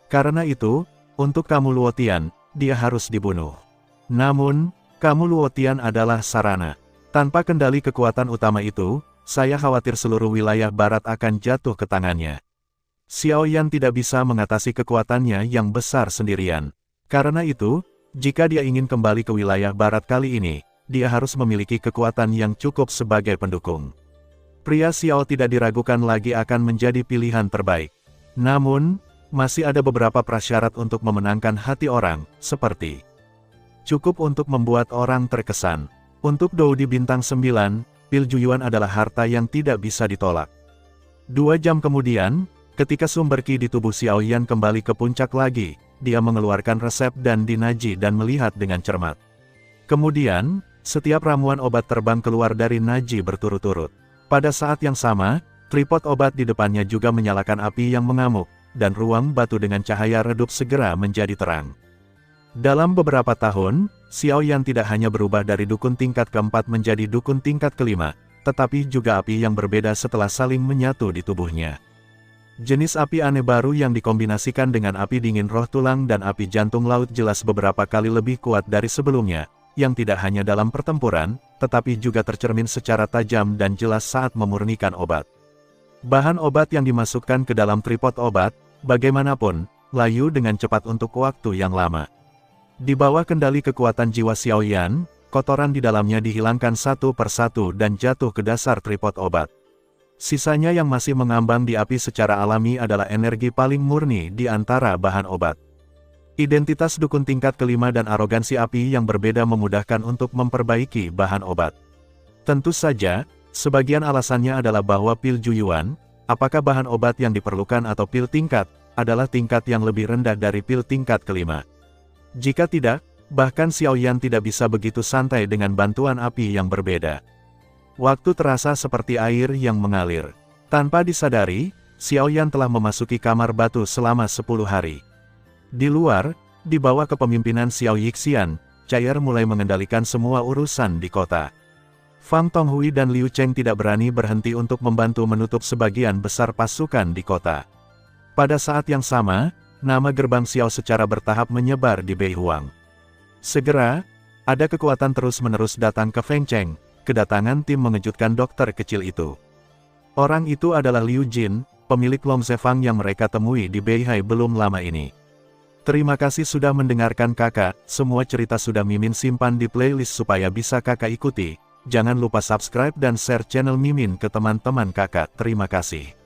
Karena itu, untuk kamu Luotian, dia harus dibunuh. Namun, Kamu Luotian adalah sarana. Tanpa kendali kekuatan utama itu, saya khawatir seluruh wilayah barat akan jatuh ke tangannya. Xiao Yan tidak bisa mengatasi kekuatannya yang besar sendirian. Karena itu, jika dia ingin kembali ke wilayah barat kali ini, dia harus memiliki kekuatan yang cukup sebagai pendukung. Pria Xiao tidak diragukan lagi akan menjadi pilihan terbaik. Namun, masih ada beberapa prasyarat untuk memenangkan hati orang, seperti cukup untuk membuat orang terkesan. Untuk Dou di bintang 9, pil Juyuan adalah harta yang tidak bisa ditolak. 2 jam kemudian, ketika sumber ki di tubuh Xiao Yan kembali ke puncak lagi, dia mengeluarkan resep dan dinaji dan melihat dengan cermat. Kemudian, setiap ramuan obat terbang keluar dari naji berturut-turut. Pada saat yang sama, tripod obat di depannya juga menyalakan api yang mengamuk, dan ruang batu dengan cahaya redup segera menjadi terang. Dalam beberapa tahun, Xiao Yan tidak hanya berubah dari dukun tingkat keempat menjadi dukun tingkat kelima, tetapi juga api yang berbeda setelah saling menyatu di tubuhnya. Jenis api aneh baru yang dikombinasikan dengan api dingin roh tulang dan api jantung laut jelas beberapa kali lebih kuat dari sebelumnya, yang tidak hanya dalam pertempuran, tetapi juga tercermin secara tajam dan jelas saat memurnikan obat. Bahan obat yang dimasukkan ke dalam tripod obat, bagaimanapun, layu dengan cepat untuk waktu yang lama. Di bawah kendali kekuatan jiwa Xiao Yan, kotoran di dalamnya dihilangkan satu persatu dan jatuh ke dasar tripod obat. Sisanya yang masih mengambang di api secara alami adalah energi paling murni di antara bahan obat. Identitas dukun tingkat kelima dan arogansi api yang berbeda memudahkan untuk memperbaiki bahan obat. Tentu saja, sebagian alasannya adalah bahwa pil Juyuan, apakah bahan obat yang diperlukan atau pil tingkat, adalah tingkat yang lebih rendah dari pil tingkat kelima. Jika tidak, bahkan Xiao Yan tidak bisa begitu santai dengan bantuan api yang berbeda. Waktu terasa seperti air yang mengalir. Tanpa disadari, Xiao Yan telah memasuki kamar batu selama 10 hari. Di luar, di bawah kepemimpinan Xiao Yixian, Cair mulai mengendalikan semua urusan di kota. Fang Tonghui dan Liu Cheng tidak berani berhenti untuk membantu menutup sebagian besar pasukan di kota. Pada saat yang sama, nama gerbang Xiao secara bertahap menyebar di Beihuang. Segera, ada kekuatan terus-menerus datang ke Feng Cheng. Kedatangan tim mengejutkan dokter kecil itu. Orang itu adalah Liu Jin, pemilik Long Zefang yang mereka temui di Beihai belum lama ini. Terima kasih sudah mendengarkan kakak, semua cerita sudah Mimin simpan di playlist supaya bisa kakak ikuti. Jangan lupa subscribe dan share channel Mimin ke teman-teman kakak. Terima kasih.